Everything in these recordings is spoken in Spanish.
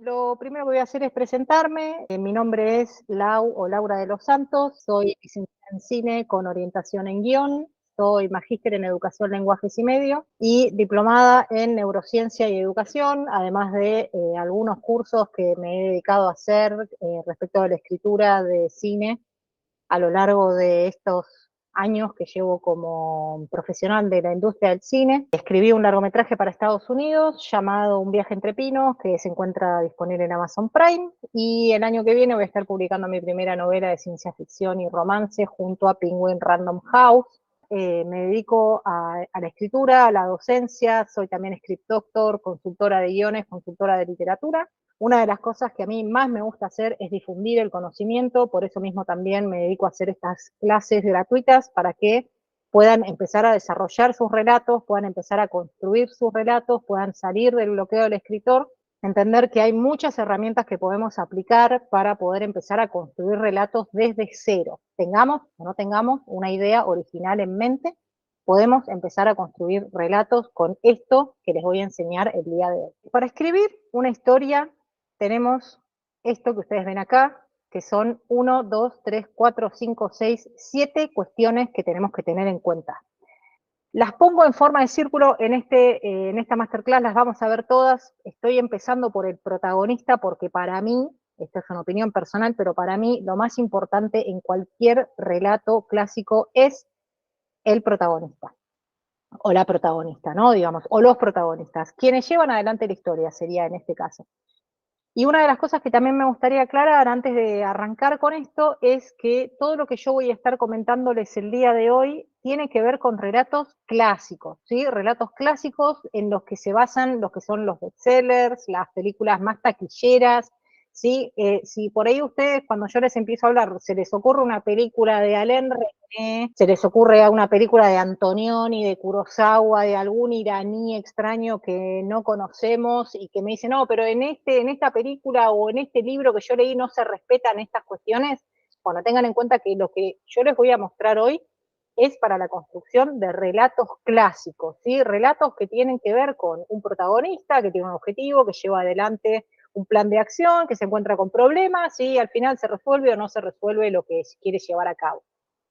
Lo primero que voy a hacer es presentarme. Mi nombre es Laura de los Santos, soy licenciada en cine con orientación en guión, soy magíster en educación, lenguajes y medio y diplomada en neurociencia y educación, además de algunos cursos que me he dedicado a hacer respecto a la escritura de cine a lo largo de estos años que llevo como profesional de la industria del cine. Escribí un largometraje para Estados Unidos llamado Un viaje entre pinos, que se encuentra disponible en Amazon Prime, y el año que viene voy a estar publicando mi primera novela de ciencia ficción y romance junto a Penguin Random House. Me dedico a la escritura, a la docencia, soy también script doctor, consultora de guiones, consultora de literatura. Una de las cosas que a mí más me gusta hacer es difundir el conocimiento, por eso mismo también me dedico a hacer estas clases gratuitas para que puedan empezar a desarrollar sus relatos, puedan empezar a construir sus relatos, puedan salir del bloqueo del escritor, entender que hay muchas herramientas que podemos aplicar para poder empezar a construir relatos desde cero. Tengamos o no tengamos una idea original en mente, podemos empezar a construir relatos con esto que les voy a enseñar el día de hoy. Para escribir una historia tenemos esto que ustedes ven acá, que son 1, 2, 3, 4, 5, 6, 7 cuestiones que tenemos que tener en cuenta. Las pongo en forma de círculo en esta masterclass, las vamos a ver todas. Estoy empezando por el protagonista porque para mí, esta es una opinión personal, pero para mí lo más importante en cualquier relato clásico es el protagonista, o la protagonista, ¿no? Digamos, o los protagonistas. Quienes llevan adelante la historia sería en este caso. Y una de las cosas que también me gustaría aclarar antes de arrancar con esto es que todo lo que yo voy a estar comentándoles el día de hoy tiene que ver con relatos clásicos, ¿sí? Relatos clásicos en los que se basan los que son los bestsellers, las películas más taquilleras, ¿sí? Si por ahí ustedes, cuando yo les empiezo a hablar, se les ocurre una película de Alain René, se les ocurre una película de Antonioni, de Kurosawa, de algún iraní extraño que no conocemos y que me dicen, no, pero en esta película o en este libro que yo leí no se respetan estas cuestiones, bueno, tengan en cuenta que lo que yo les voy a mostrar hoy es para la construcción de relatos clásicos, ¿sí? Relatos que tienen que ver con un protagonista que tiene un objetivo, que lleva adelante un plan de acción, que se encuentra con problemas y al final se resuelve o no se resuelve lo que quiere llevar a cabo.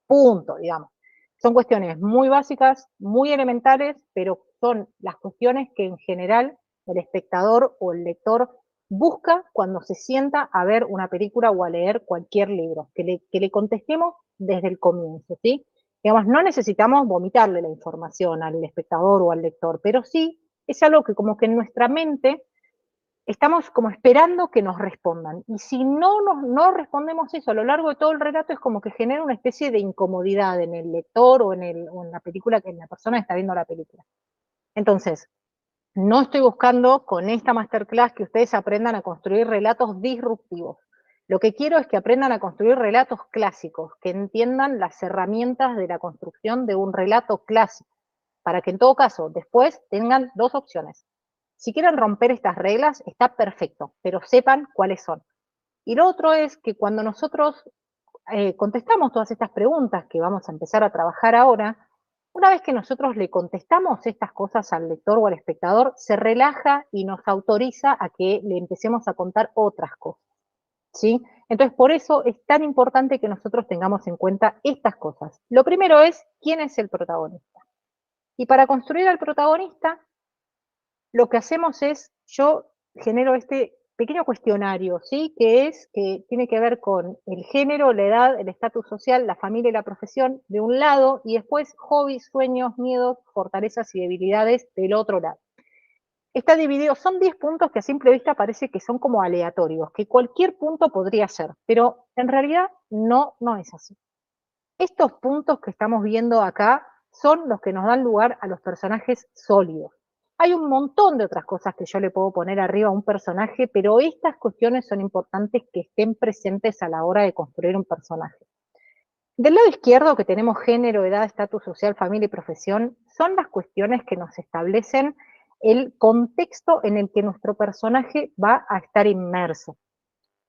Punto, digamos. Son cuestiones muy básicas, muy elementales, pero son las cuestiones que en general el espectador o el lector busca cuando se sienta a ver una película o a leer cualquier libro, que le contestemos desde el comienzo, ¿sí? Digamos, no necesitamos vomitarle la información al espectador o al lector, pero sí es algo que como que en nuestra mente estamos como esperando que nos respondan. Y si no respondemos eso a lo largo de todo el relato, es como que genera una especie de incomodidad en el lector o en la película, que en la persona está viendo la película. Entonces, no estoy buscando con esta masterclass que ustedes aprendan a construir relatos disruptivos. Lo que quiero es que aprendan a construir relatos clásicos, que entiendan las herramientas de la construcción de un relato clásico, para que en todo caso después tengan dos opciones. Si quieren romper estas reglas, está perfecto, pero sepan cuáles son. Y lo otro es que cuando nosotros contestamos todas estas preguntas que vamos a empezar a trabajar ahora, una vez que nosotros le contestamos estas cosas al lector o al espectador, se relaja y nos autoriza a que le empecemos a contar otras cosas, ¿sí? Entonces, por eso es tan importante que nosotros tengamos en cuenta estas cosas. Lo primero es, ¿quién es el protagonista? Y para construir al protagonista, lo que hacemos es, yo genero este pequeño cuestionario, ¿sí? Que tiene que ver con el género, la edad, el estatus social, la familia y la profesión de un lado, y después hobbies, sueños, miedos, fortalezas y debilidades del otro lado. Está dividido, son 10 puntos que a simple vista parece que son como aleatorios, que cualquier punto podría ser, pero en realidad no es así. Estos puntos que estamos viendo acá son los que nos dan lugar a los personajes sólidos. Hay un montón de otras cosas que yo le puedo poner arriba a un personaje, pero estas cuestiones son importantes que estén presentes a la hora de construir un personaje. Del lado izquierdo, que tenemos género, edad, estatus social, familia y profesión, son las cuestiones que nos establecen el contexto en el que nuestro personaje va a estar inmerso.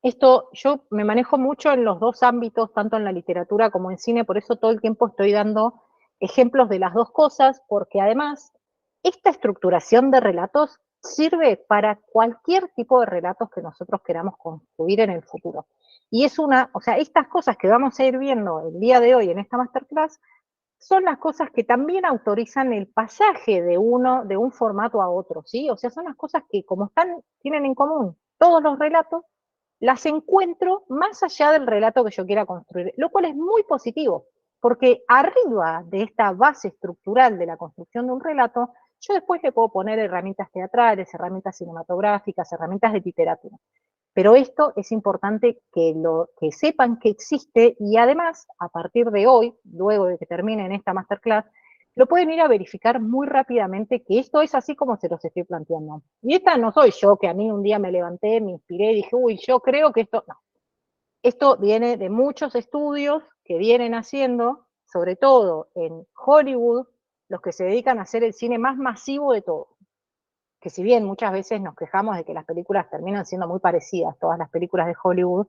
Esto yo me manejo mucho en los dos ámbitos, tanto en la literatura como en cine, por eso todo el tiempo estoy dando ejemplos de las dos cosas, porque además esta estructuración de relatos sirve para cualquier tipo de relatos que nosotros queramos construir en el futuro. Y es o sea, estas cosas que vamos a ir viendo el día de hoy en esta masterclass, son las cosas que también autorizan el pasaje de un formato a otro, ¿sí? O sea, son las cosas que como tienen en común todos los relatos, las encuentro más allá del relato que yo quiera construir, lo cual es muy positivo, porque arriba de esta base estructural de la construcción de un relato, yo después le puedo poner herramientas teatrales, herramientas cinematográficas, herramientas de literatura. Pero esto es importante que sepan que existe y además, a partir de hoy, luego de que terminen esta masterclass, lo pueden ir a verificar muy rápidamente que esto es así como se los estoy planteando. Y esta no soy yo, que a mí un día me levanté, me inspiré y dije, uy, yo creo que esto, no. Esto viene de muchos estudios que vienen haciendo, sobre todo en Hollywood, los que se dedican a hacer el cine más masivo de todo. Que si bien muchas veces nos quejamos de que las películas terminan siendo muy parecidas, todas las películas de Hollywood,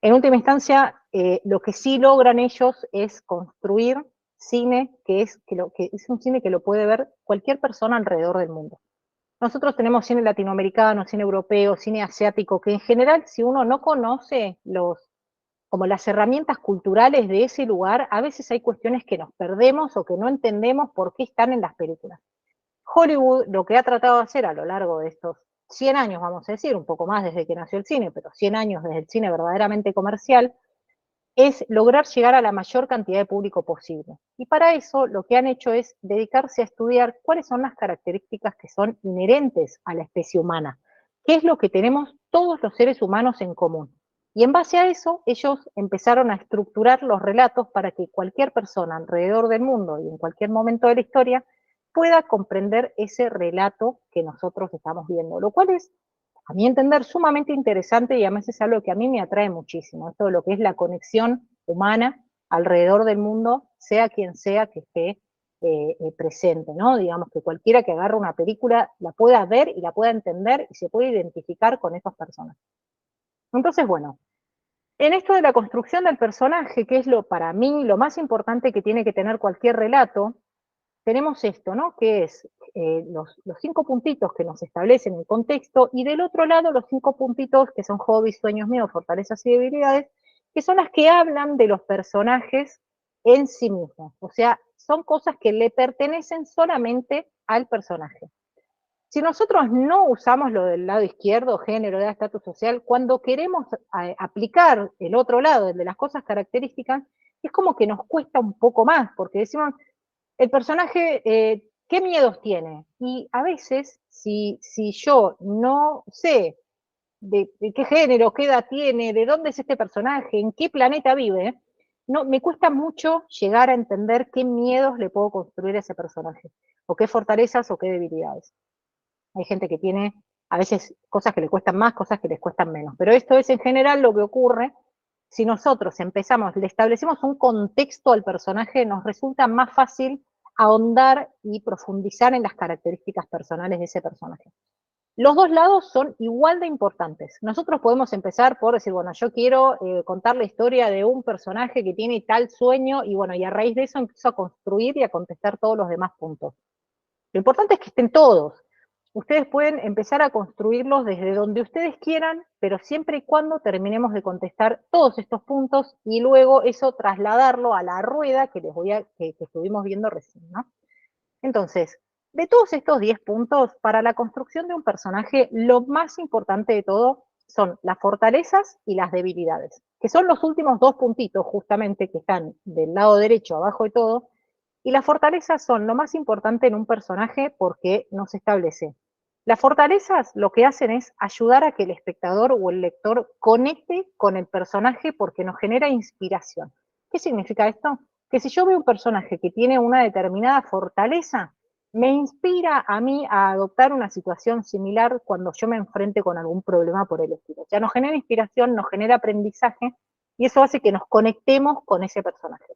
en última instancia, lo que sí logran ellos es construir cine que es un cine que lo puede ver cualquier persona alrededor del mundo. Nosotros tenemos cine latinoamericano, cine europeo, cine asiático, que en general, si uno no conoce como las herramientas culturales de ese lugar, a veces hay cuestiones que nos perdemos o que no entendemos por qué están en las películas. Hollywood lo que ha tratado de hacer a lo largo de estos 100 años, vamos a decir, un poco más desde que nació el cine, pero 100 años desde el cine verdaderamente comercial, es lograr llegar a la mayor cantidad de público posible. Y para eso lo que han hecho es dedicarse a estudiar cuáles son las características que son inherentes a la especie humana, qué es lo que tenemos todos los seres humanos en común. Y en base a eso, ellos empezaron a estructurar los relatos para que cualquier persona alrededor del mundo y en cualquier momento de la historia pueda comprender ese relato que nosotros estamos viendo, lo cual es, a mi entender, sumamente interesante y además es algo que a mí me atrae muchísimo, esto de lo que es la conexión humana alrededor del mundo, sea quien sea que esté presente, ¿no? Digamos que cualquiera que agarre una película la pueda ver y la pueda entender y se pueda identificar con esas personas. Entonces, bueno, en esto de la construcción del personaje, que es para mí lo más importante que tiene que tener cualquier relato, tenemos esto, ¿no? Que es los 5 puntitos que nos establecen el contexto y del otro lado los 5 puntitos que son hobbies, sueños míos, fortalezas y debilidades, que son las que hablan de los personajes en sí mismos. O sea, son cosas que le pertenecen solamente al personaje. Si nosotros no usamos lo del lado izquierdo, género, edad, estatus social, cuando queremos aplicar el otro lado, el de las cosas características, es como que nos cuesta un poco más, porque decimos, el personaje, ¿qué miedos tiene? Y a veces, si yo no sé de qué género, qué edad tiene, de dónde es este personaje, en qué planeta vive, no, me cuesta mucho llegar a entender qué miedos le puedo construir a ese personaje, o qué fortalezas o qué debilidades. Hay gente que tiene a veces cosas que le cuestan más, cosas que les cuestan menos, pero esto es en general lo que ocurre. Si nosotros le establecemos un contexto al personaje, nos resulta más fácil ahondar y profundizar en las características personales de ese personaje. Los dos lados son igual de importantes. Nosotros podemos empezar por decir, bueno, yo quiero contar la historia de un personaje que tiene tal sueño y bueno, y a raíz de eso empiezo a construir y a contestar todos los demás puntos. Lo importante es que estén todos. Ustedes pueden empezar a construirlos desde donde ustedes quieran, pero siempre y cuando terminemos de contestar todos estos puntos y luego eso trasladarlo a la rueda que estuvimos viendo recién, ¿no? Entonces, de todos estos 10 puntos, para la construcción de un personaje, lo más importante de todo son las fortalezas y las debilidades, que son los últimos 2 puntitos justamente que están del lado derecho abajo de todo, y las fortalezas son lo más importante en un personaje porque nos establece. Las fortalezas lo que hacen es ayudar a que el espectador o el lector conecte con el personaje porque nos genera inspiración. ¿Qué significa esto? Que si yo veo un personaje que tiene una determinada fortaleza, me inspira a mí a adoptar una situación similar cuando yo me enfrente con algún problema por el estilo. O sea, nos genera inspiración, nos genera aprendizaje y eso hace que nos conectemos con ese personaje.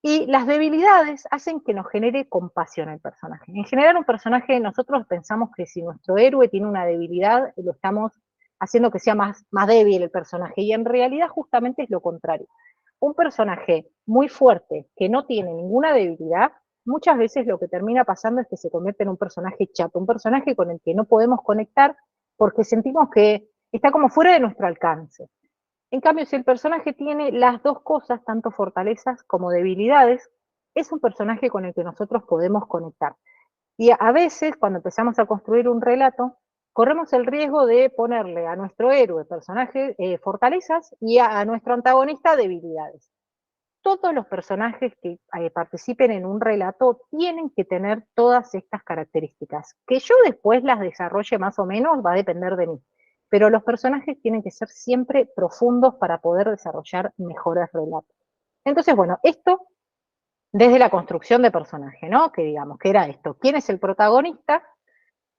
Y las debilidades hacen que nos genere compasión el personaje. En general, un personaje, nosotros pensamos que si nuestro héroe tiene una debilidad, lo estamos haciendo que sea más débil el personaje. Y en realidad justamente es lo contrario. Un personaje muy fuerte, que no tiene ninguna debilidad, muchas veces lo que termina pasando es que se convierte en un personaje chato, un personaje con el que no podemos conectar porque sentimos que está como fuera de nuestro alcance. En cambio, si el personaje tiene las dos cosas, tanto fortalezas como debilidades, es un personaje con el que nosotros podemos conectar. Y a veces, cuando empezamos a construir un relato, corremos el riesgo de ponerle a nuestro héroe, personaje, fortalezas y a nuestro antagonista debilidades. Todos los personajes que participen en un relato tienen que tener todas estas características. Que yo después las desarrolle más o menos va a depender de mí. Pero los personajes tienen que ser siempre profundos para poder desarrollar mejores relatos. Entonces, bueno, esto desde la construcción de personaje, ¿no? Que digamos, que era esto, ¿quién es el protagonista?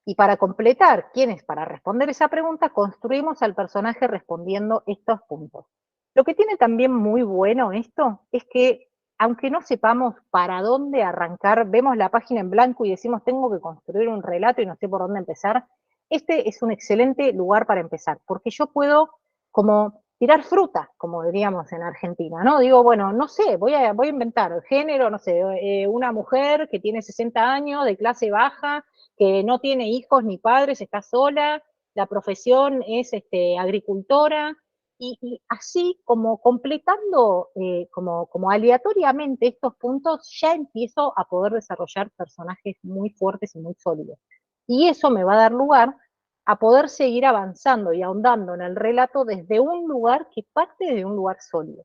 Y para completar quién es, para responder esa pregunta, construimos al personaje respondiendo estos puntos. Lo que tiene también muy bueno esto es que, aunque no sepamos para dónde arrancar, vemos la página en blanco y decimos, tengo que construir un relato y no sé por dónde empezar, este es un excelente lugar para empezar, porque yo puedo como tirar fruta, como diríamos en Argentina, ¿no? Digo, bueno, no sé, voy a inventar el género, no sé, una mujer que tiene 60 años, de clase baja, que no tiene hijos ni padres, está sola, la profesión es agricultora, y así como completando como aleatoriamente estos puntos, ya empiezo a poder desarrollar personajes muy fuertes y muy sólidos. Y eso me va a dar lugar a poder seguir avanzando y ahondando en el relato desde un lugar que parte de un lugar sólido.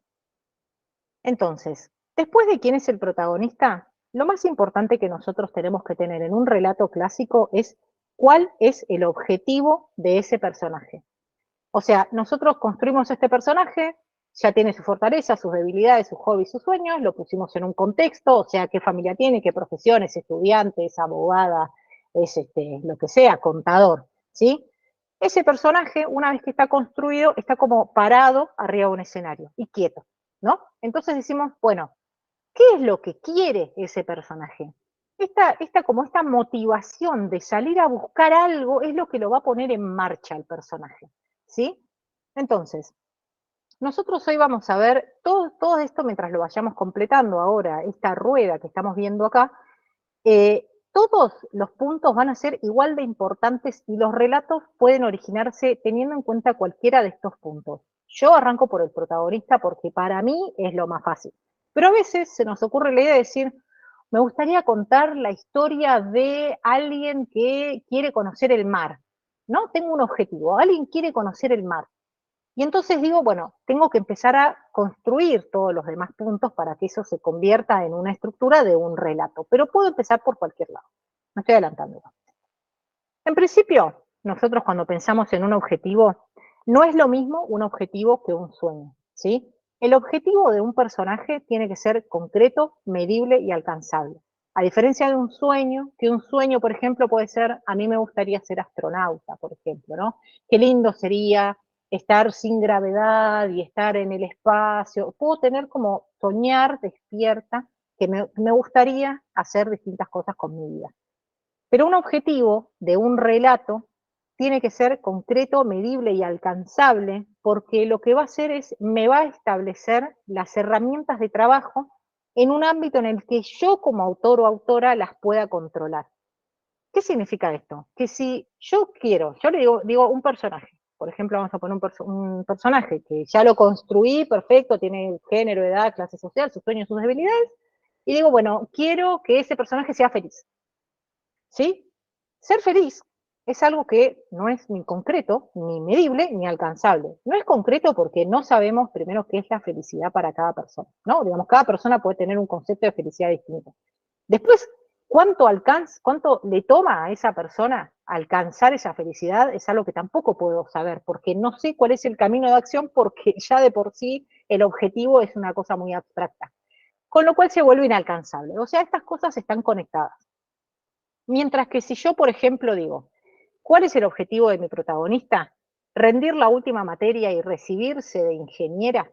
Entonces, después de quién es el protagonista, lo más importante que nosotros tenemos que tener en un relato clásico es cuál es el objetivo de ese personaje. O sea, nosotros construimos este personaje, ya tiene sus fortalezas, sus debilidades, sus hobbies, sus sueños, lo pusimos en un contexto, o sea, qué familia tiene, qué profesión, es estudiante, es abogada, es lo que sea, contador, ¿sí? Ese personaje, una vez que está construido, está como parado arriba de un escenario y quieto, ¿no? Entonces decimos, bueno, ¿qué es lo que quiere ese personaje? Esta motivación de salir a buscar algo es lo que lo va a poner en marcha al personaje, ¿sí? Entonces, nosotros hoy vamos a ver todo esto mientras lo vayamos completando ahora, esta rueda que estamos viendo acá, todos los puntos van a ser igual de importantes y los relatos pueden originarse teniendo en cuenta cualquiera de estos puntos. Yo arranco por el protagonista porque para mí es lo más fácil. Pero a veces se nos ocurre la idea de decir, me gustaría contar la historia de alguien que quiere conocer el mar, ¿no? Tengo un objetivo, alguien quiere conocer el mar. Y entonces digo, bueno, tengo que empezar a construir todos los demás puntos para que eso se convierta en una estructura de un relato. Pero puedo empezar por cualquier lado. Me estoy adelantando. En principio, nosotros cuando pensamos en un objetivo, no es lo mismo un objetivo que un sueño, ¿sí? El objetivo de un personaje tiene que ser concreto, medible y alcanzable. A diferencia de un sueño, que un sueño, por ejemplo, puede ser, a mí me gustaría ser astronauta, por ejemplo, ¿no? Qué lindo sería estar sin gravedad y estar en el espacio. Puedo tener como soñar despierta que me gustaría hacer distintas cosas con mi vida. Pero un objetivo de un relato tiene que ser concreto, medible y alcanzable, porque lo que va a hacer es, me va a establecer las herramientas de trabajo en un ámbito en el que yo como autor o autora las pueda controlar. ¿Qué significa esto? Que si yo quiero, yo le digo un personaje, por ejemplo, vamos a poner un personaje que ya lo construí, perfecto, tiene género, edad, clase social, sus sueños, sus debilidades, y digo, bueno, quiero que ese personaje sea feliz. ¿Sí? Ser feliz es algo que no es ni concreto, ni medible, ni alcanzable. No es concreto porque no sabemos primero qué es la felicidad para cada persona, ¿no? Digamos, cada persona puede tener un concepto de felicidad distinto. Después, cuánto le toma a esa persona alcanzar esa felicidad es algo que tampoco puedo saber, porque no sé cuál es el camino de acción, porque ya de por sí el objetivo es una cosa muy abstracta. Con lo cual se vuelve inalcanzable. O sea, estas cosas están conectadas. Mientras que si yo, por ejemplo, digo, ¿cuál es el objetivo de mi protagonista? Rendir la última materia y recibirse de ingeniera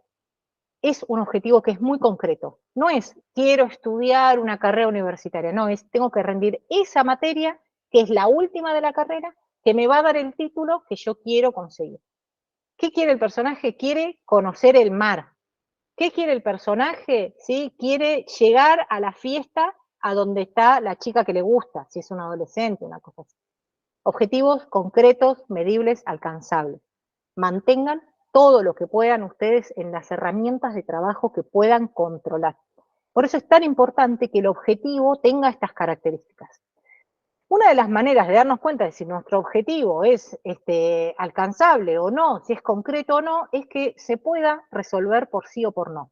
es un objetivo que es muy concreto. No es quiero estudiar una carrera universitaria, no, es tengo que rendir esa materia que es la última de la carrera que me va a dar el título que yo quiero conseguir. ¿Qué quiere el personaje? Quiere conocer el mar. ¿Qué quiere el personaje? ¿Sí? Quiere llegar a la fiesta a donde está la chica que le gusta, si es un adolescente, una cosa así. Objetivos concretos, medibles, alcanzables. Mantengan todo lo que puedan ustedes en las herramientas de trabajo que puedan controlar. Por eso es tan importante que el objetivo tenga estas características. Una de las maneras de darnos cuenta de si nuestro objetivo es alcanzable o no, si es concreto o no, es que se pueda resolver por sí o por no.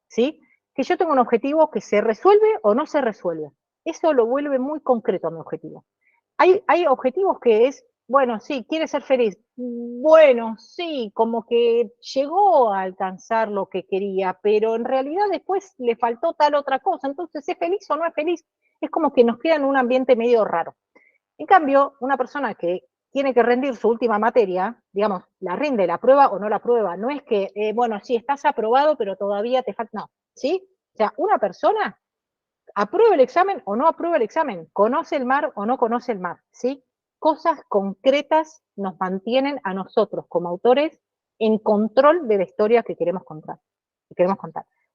¿Sí? Que yo tengo un objetivo que se resuelve o no se resuelve. Eso lo vuelve muy concreto a mi objetivo. Hay objetivos que es, bueno, sí, quiere ser feliz. Bueno, sí, como que llegó a alcanzar lo que quería, pero en realidad después le faltó tal otra cosa. Entonces, ¿es feliz o no es feliz? Es como que nos queda en un ambiente medio raro. En cambio, una persona que tiene que rendir su última materia, digamos, la rinde, la prueba o no la prueba, no es que, bueno, sí, estás aprobado, pero todavía te falta, no, ¿sí? O sea, una persona aprueba el examen o no aprueba el examen, conoce el mar o no conoce el mar, ¿sí? Cosas concretas nos mantienen a nosotros como autores en control de la historia que queremos contar.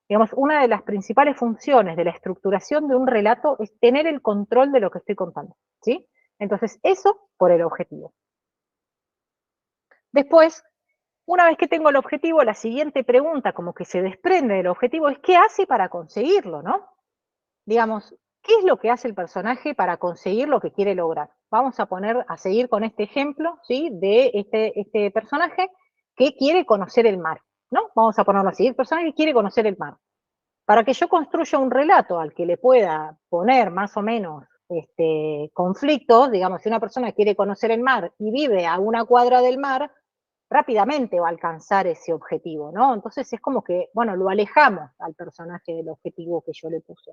Digamos, una de las principales funciones de la estructuración de un relato es tener el control de lo que estoy contando, ¿sí? Entonces, eso por el objetivo. Después, una vez que tengo el objetivo, la siguiente pregunta, como que se desprende del objetivo, es ¿qué hace para conseguirlo, no? Digamos, ¿qué es lo que hace el personaje para conseguir lo que quiere lograr? Vamos a seguir con este ejemplo, ¿sí? De este personaje que quiere conocer el mar, ¿no? Vamos a ponerlo así, el personaje que quiere conocer el mar. Para que yo construya un relato al que le pueda poner más o menos conflictos, digamos, si una persona quiere conocer el mar y vive a una cuadra del mar, rápidamente va a alcanzar ese objetivo, ¿no? Entonces es como que, bueno, lo alejamos al personaje del objetivo que yo le puse.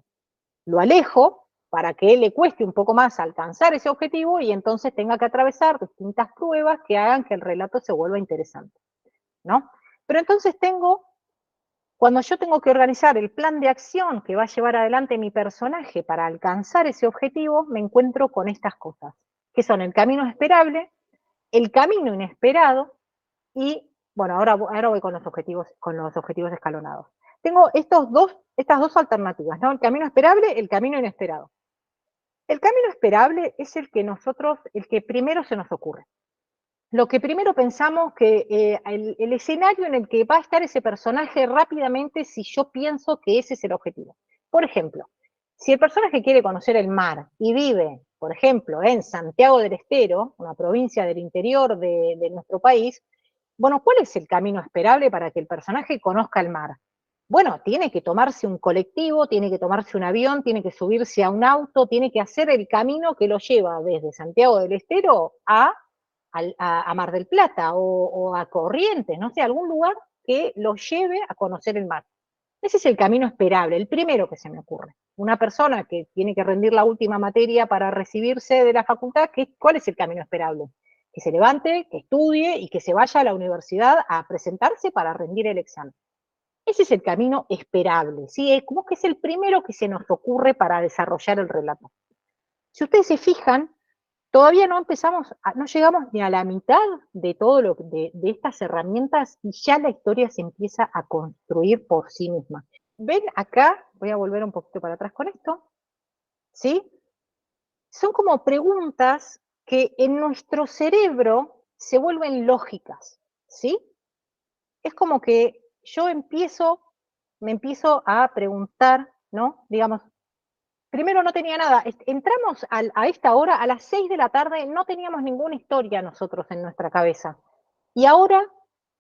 Lo alejo para que le cueste un poco más alcanzar ese objetivo y entonces tenga que atravesar distintas pruebas que hagan que el relato se vuelva interesante, ¿no? Pero entonces cuando yo tengo que organizar el plan de acción que va a llevar adelante mi personaje para alcanzar ese objetivo, me encuentro con estas cosas, que son el camino esperable, el camino inesperado y, bueno, ahora voy con los objetivos escalonados. Tengo estas dos alternativas, ¿no? El camino esperable, el camino inesperado. El camino esperable es el que primero se nos ocurre. Lo que primero pensamos que el escenario en el que va a estar ese personaje rápidamente si yo pienso que ese es el objetivo. Por ejemplo, si el personaje quiere conocer el mar y vive, por ejemplo, en Santiago del Estero, una provincia del interior de nuestro país, bueno, ¿cuál es el camino esperable para que el personaje conozca el mar? Bueno, tiene que tomarse un colectivo, tiene que tomarse un avión, tiene que subirse a un auto, tiene que hacer el camino que lo lleva desde Santiago del Estero a Mar del Plata o a Corrientes, no sé, algún lugar que lo lleve a conocer el mar. Ese es el camino esperable, el primero que se me ocurre. Una persona que tiene que rendir la última materia para recibirse de la facultad, ¿cuál es el camino esperable? Que se levante, que estudie y que se vaya a la universidad a presentarse para rendir el examen. Ese es el camino esperable, ¿sí? Es como que es el primero que se nos ocurre para desarrollar el relato. Si ustedes se fijan, todavía no llegamos ni a la mitad de de estas herramientas y ya la historia se empieza a construir por sí misma. Ven acá, voy a volver un poquito para atrás con esto, ¿sí? Son como preguntas que en nuestro cerebro se vuelven lógicas, ¿sí? Es como que me empiezo a preguntar, ¿no? Digamos, primero no tenía nada. Entramos a esta hora, a las 6 de la tarde, no teníamos ninguna historia nosotros en nuestra cabeza. Y ahora,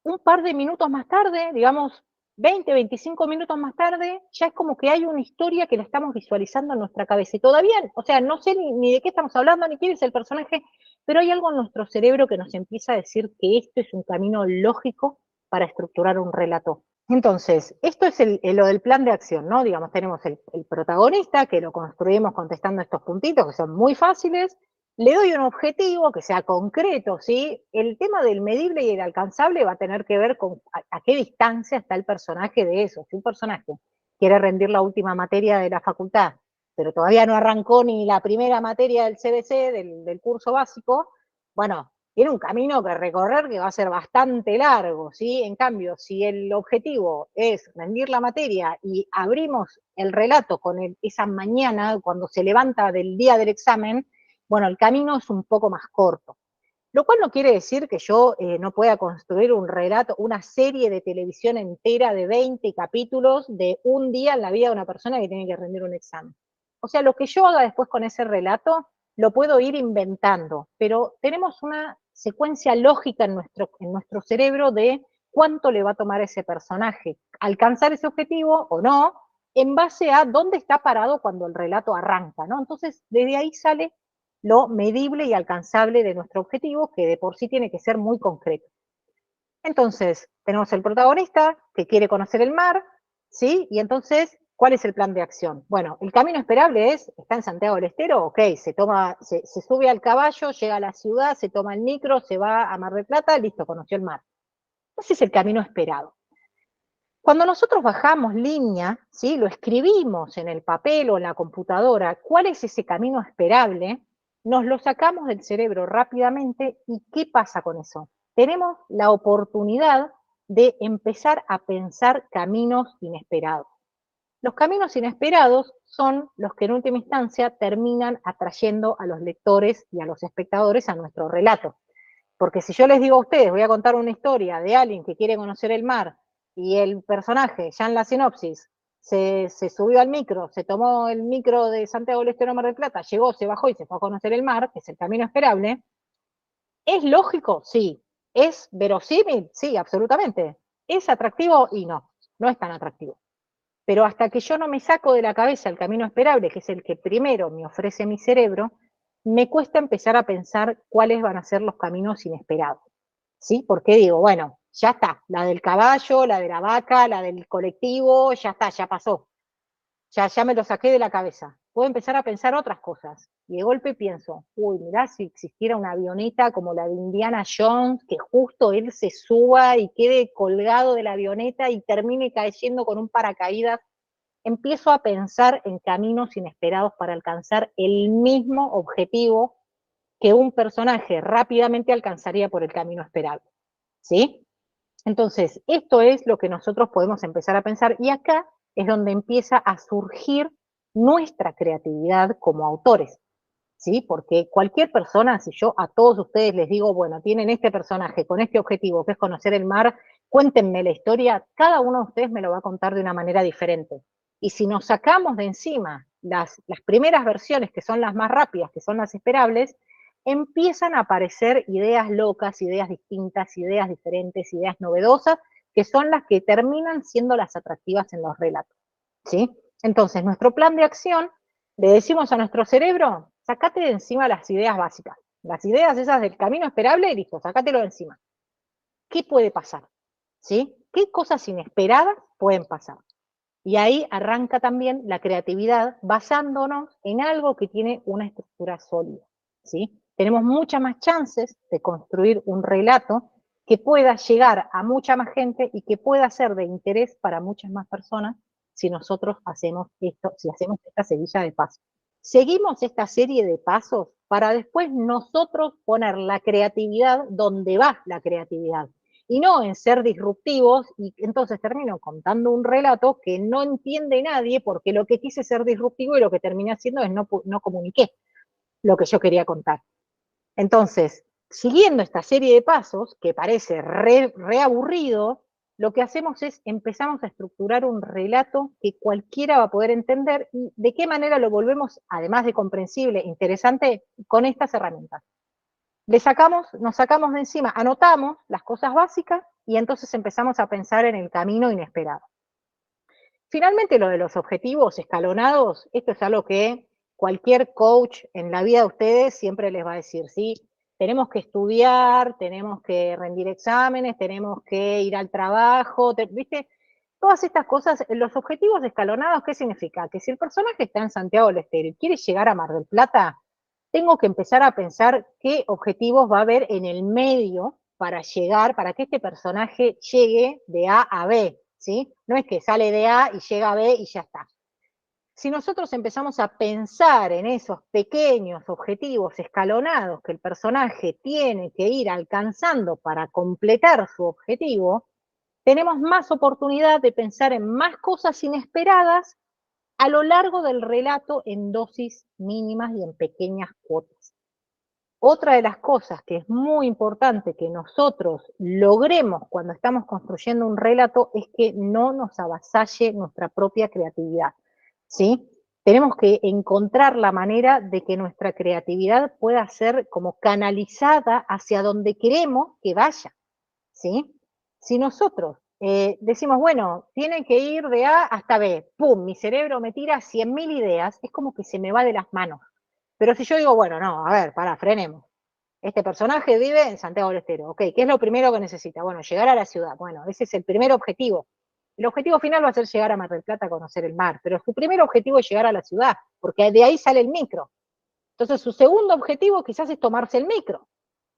un par de minutos más tarde, digamos 20, 25 minutos más tarde, ya es como que hay una historia que la estamos visualizando en nuestra cabeza. Y todavía, o sea, no sé ni de qué estamos hablando, ni quién es el personaje, pero hay algo en nuestro cerebro que nos empieza a decir que esto es un camino lógico para estructurar un relato. Entonces, esto es lo del plan de acción, ¿no? Digamos, tenemos el protagonista, que lo construimos contestando estos puntitos, que son muy fáciles. Le doy un objetivo que sea concreto, ¿sí? El tema del medible y el alcanzable va a tener que ver con a qué distancia está el personaje de eso. Si un personaje quiere rendir la última materia de la facultad, pero todavía no arrancó ni la primera materia del CBC, del curso básico, bueno, tiene un camino que recorrer que va a ser bastante largo, ¿sí? En cambio, si el objetivo es rendir la materia y abrimos el relato con esa mañana, cuando se levanta del día del examen, bueno, el camino es un poco más corto. Lo cual no quiere decir que yo no pueda construir un relato, una serie de televisión entera de 20 capítulos de un día en la vida de una persona que tiene que rendir un examen. O sea, lo que yo haga después con ese relato lo puedo ir inventando, pero tenemos una secuencia lógica en nuestro cerebro de cuánto le va a tomar a ese personaje alcanzar ese objetivo o no, en base a dónde está parado cuando el relato arranca, ¿no? Entonces, desde ahí sale lo medible y alcanzable de nuestro objetivo, que de por sí tiene que ser muy concreto. Entonces, tenemos el protagonista que quiere conocer el mar, ¿sí? Y entonces, ¿cuál es el plan de acción? Bueno, el camino esperable está en Santiago del Estero, ok, se sube al caballo, llega a la ciudad, se toma el micro, se va a Mar del Plata, listo, conoció el mar. Ese es el camino esperado. Cuando nosotros bajamos línea, ¿sí? Lo escribimos en el papel o en la computadora, ¿cuál es ese camino esperable? Nos lo sacamos del cerebro rápidamente y ¿qué pasa con eso? Tenemos la oportunidad de empezar a pensar caminos inesperados. Los caminos inesperados son los que en última instancia terminan atrayendo a los lectores y a los espectadores a nuestro relato. Porque si yo les digo a ustedes, voy a contar una historia de alguien que quiere conocer el mar y el personaje, ya en la sinopsis, se subió al micro, se tomó el micro de Santiago del Estero a Mar del Plata, llegó, se bajó y se fue a conocer el mar, que es el camino esperable, ¿es lógico? Sí. ¿Es verosímil? Sí, absolutamente. ¿Es atractivo? Y no, no es tan atractivo. Pero hasta que yo no me saco de la cabeza el camino esperable, que es el que primero me ofrece mi cerebro, me cuesta empezar a pensar cuáles van a ser los caminos inesperados. ¿Sí? Porque digo, bueno, ya está, la del caballo, la de la vaca, la del colectivo, ya está, ya pasó. Ya me lo saqué de la cabeza. Puedo empezar a pensar otras cosas. Y de golpe pienso, uy, mirá si existiera una avioneta como la de Indiana Jones, que justo él se suba y quede colgado de la avioneta y termine cayendo con un paracaídas. Empiezo a pensar en caminos inesperados para alcanzar el mismo objetivo que un personaje rápidamente alcanzaría por el camino esperado. ¿Sí? Entonces, esto es lo que nosotros podemos empezar a pensar y acá es donde empieza a surgir nuestra creatividad como autores. ¿Sí? Porque cualquier persona, si yo a todos ustedes les digo, bueno, tienen este personaje con este objetivo que es conocer el mar, cuéntenme la historia, cada uno de ustedes me lo va a contar de una manera diferente. Y si nos sacamos de encima las primeras versiones, que son las más rápidas, que son las esperables, empiezan a aparecer ideas locas, ideas distintas, ideas diferentes, ideas novedosas, que son las que terminan siendo las atractivas en los relatos. ¿Sí? Entonces, nuestro plan de acción, le decimos a nuestro cerebro, sacate de encima las ideas básicas, las ideas esas del camino esperable, y listo, sacátelo de encima. ¿Qué puede pasar? ¿Sí? ¿Qué cosas inesperadas pueden pasar? Y ahí arranca también la creatividad basándonos en algo que tiene una estructura sólida. ¿Sí? Tenemos muchas más chances de construir un relato que pueda llegar a mucha más gente y que pueda ser de interés para muchas más personas si nosotros hacemos esto, si hacemos esta seguilla de pasos. Seguimos esta serie de pasos para después nosotros poner la creatividad donde va la creatividad y no en ser disruptivos, y entonces termino contando un relato que no entiende nadie porque lo que quise ser disruptivo y lo que terminé haciendo es no comuniqué lo que yo quería contar. Entonces, siguiendo esta serie de pasos, que parece re aburrido, lo que hacemos es empezamos a estructurar un relato que cualquiera va a poder entender y de qué manera lo volvemos, además de comprensible, interesante, con estas herramientas. Nos sacamos de encima, anotamos las cosas básicas y entonces empezamos a pensar en el camino inesperado. Finalmente, lo de los objetivos escalonados, esto es algo que cualquier coach en la vida de ustedes siempre les va a decir, ¿sí? Tenemos que estudiar, tenemos que rendir exámenes, tenemos que ir al trabajo, ¿viste? Todas estas cosas, los objetivos escalonados, ¿qué significa? Que si el personaje está en Santiago del Estero y quiere llegar a Mar del Plata, tengo que empezar a pensar qué objetivos va a haber en el medio para llegar, para que este personaje llegue de A a B, ¿sí? No es que sale de A y llega a B y ya está. Si nosotros empezamos a pensar en esos pequeños objetivos escalonados que el personaje tiene que ir alcanzando para completar su objetivo, tenemos más oportunidad de pensar en más cosas inesperadas a lo largo del relato en dosis mínimas y en pequeñas cuotas. Otra de las cosas que es muy importante que nosotros logremos cuando estamos construyendo un relato es que no nos avasalle nuestra propia creatividad, ¿sí? Tenemos que encontrar la manera de que nuestra creatividad pueda ser como canalizada hacia donde queremos que vaya, ¿sí? Si nosotros decimos, bueno, tiene que ir de A hasta B, ¡pum! Mi cerebro me tira 100.000 ideas, es como que se me va de las manos. Pero si yo digo, bueno, no, a ver, pará, frenemos. Este personaje vive en Santiago del Estero, ok, ¿qué es lo primero que necesita? Bueno, llegar a la ciudad, bueno, ese es el primer objetivo. El objetivo final va a ser llegar a Mar del Plata a conocer el mar, pero su primer objetivo es llegar a la ciudad, porque de ahí sale el micro. Entonces su segundo objetivo quizás es tomarse el micro.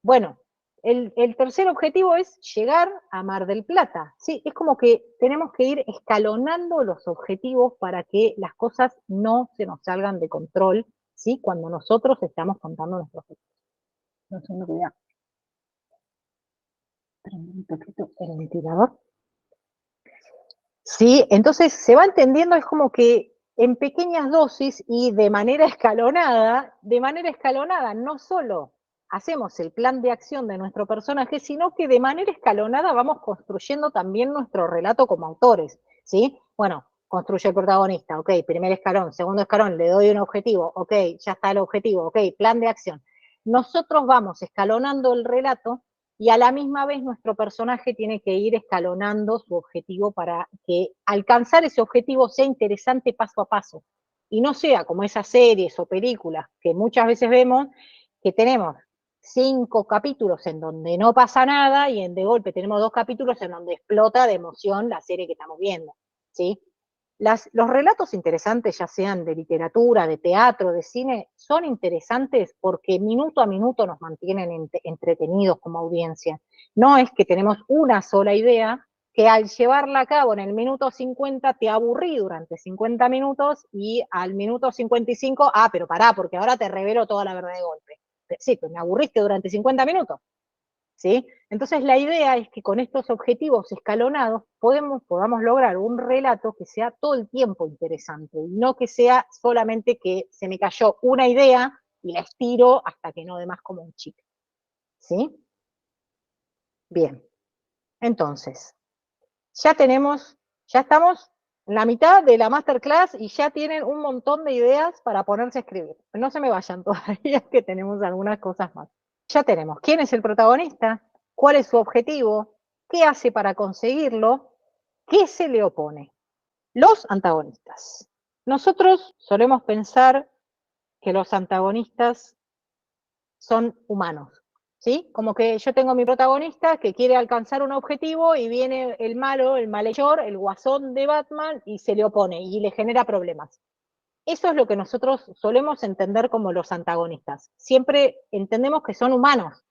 Bueno, el tercer objetivo es llegar a Mar del Plata. ¿Sí? Es como que tenemos que ir escalonando los objetivos para que las cosas no se nos salgan de control, ¿sí? Cuando nosotros estamos contando nuestros objetivos. No sé, no cuidado. Prende un poquito el ventilador. Sí, entonces se va entendiendo, es como que en pequeñas dosis y de manera escalonada, no solo hacemos el plan de acción de nuestro personaje, sino que de manera escalonada vamos construyendo también nuestro relato como autores, ¿sí? Bueno, construye el protagonista, ok, primer escalón, segundo escalón, le doy un objetivo, ok, ya está el objetivo, ok, plan de acción. Nosotros vamos escalonando el relato y a la misma vez nuestro personaje tiene que ir escalonando su objetivo para que alcanzar ese objetivo sea interesante paso a paso y no sea como esas series o películas que muchas veces vemos que tenemos 5 capítulos en donde no pasa nada y de golpe tenemos 2 capítulos en donde explota de emoción la serie que estamos viendo, ¿sí? Los relatos interesantes, ya sean de literatura, de teatro, de cine, son interesantes porque minuto a minuto nos mantienen entretenidos como audiencia. No es que tenemos una sola idea que al llevarla a cabo en el minuto 50 te aburrí durante 50 minutos y al minuto 55, pero pará, porque ahora te revelo toda la verdad de golpe. Sí, pues me aburriste durante 50 minutos. ¿Sí? Entonces la idea es que con estos objetivos escalonados podamos lograr un relato que sea todo el tiempo interesante y no que sea solamente que se me cayó una idea y la estiro hasta que no dé más como un chico. ¿Sí? Bien. Entonces, ya estamos en la mitad de la masterclass y ya tienen un montón de ideas para ponerse a escribir. No se me vayan todavía, que tenemos algunas cosas más. Ya tenemos quién es el protagonista, cuál es su objetivo, qué hace para conseguirlo, qué se le opone. Los antagonistas. Nosotros solemos pensar que los antagonistas son humanos, ¿sí? Como que yo tengo mi protagonista que quiere alcanzar un objetivo y viene el malo, el malhechor, el guasón de Batman y se le opone y le genera problemas. Eso es lo que nosotros solemos entender como los antagonistas. Siempre entendemos que son humanos.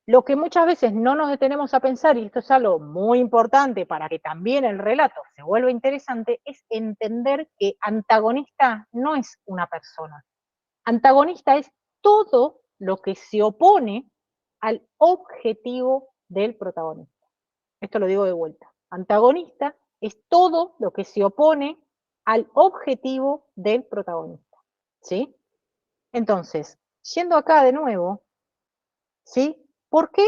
Lo que muchas veces no nos detenemos a pensar, y esto es algo muy importante para que también el relato se vuelva interesante, es entender que antagonista no es una persona. Antagonista es todo lo que se opone al objetivo del protagonista. Esto lo digo de vuelta. Antagonista es todo lo que se opone al objetivo del protagonista. ¿Sí? Entonces, yendo acá de nuevo, ¿sí? ¿Por qué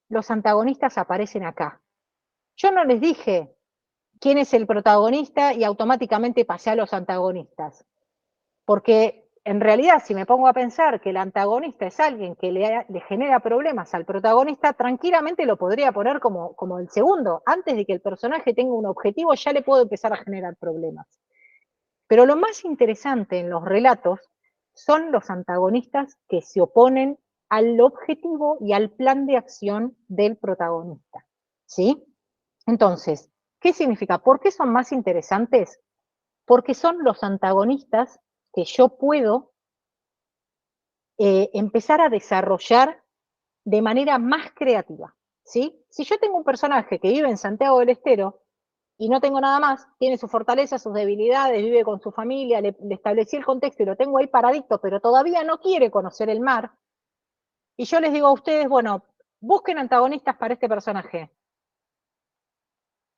los antagonistas aparecen acá? Yo no les dije quién es el protagonista y automáticamente pasé a los antagonistas, porque en realidad si me pongo a pensar que el antagonista es alguien que le genera problemas al protagonista, tranquilamente lo podría poner como el segundo. Antes de que el personaje tenga un objetivo ya le puedo empezar a generar problemas. Pero lo más interesante en los relatos son los antagonistas que se oponen al objetivo y al plan de acción del protagonista. ¿Sí? Entonces, ¿qué significa? ¿Por qué son más interesantes? Porque son los antagonistas que yo puedo empezar a desarrollar de manera más creativa. ¿Sí? Si yo tengo un personaje que vive en Santiago del Estero, y no tengo nada más, tiene sus fortalezas, sus debilidades, vive con su familia, le establecí el contexto y lo tengo ahí paradito, pero todavía no quiere conocer el mar, y yo les digo a ustedes, bueno, busquen antagonistas para este personaje.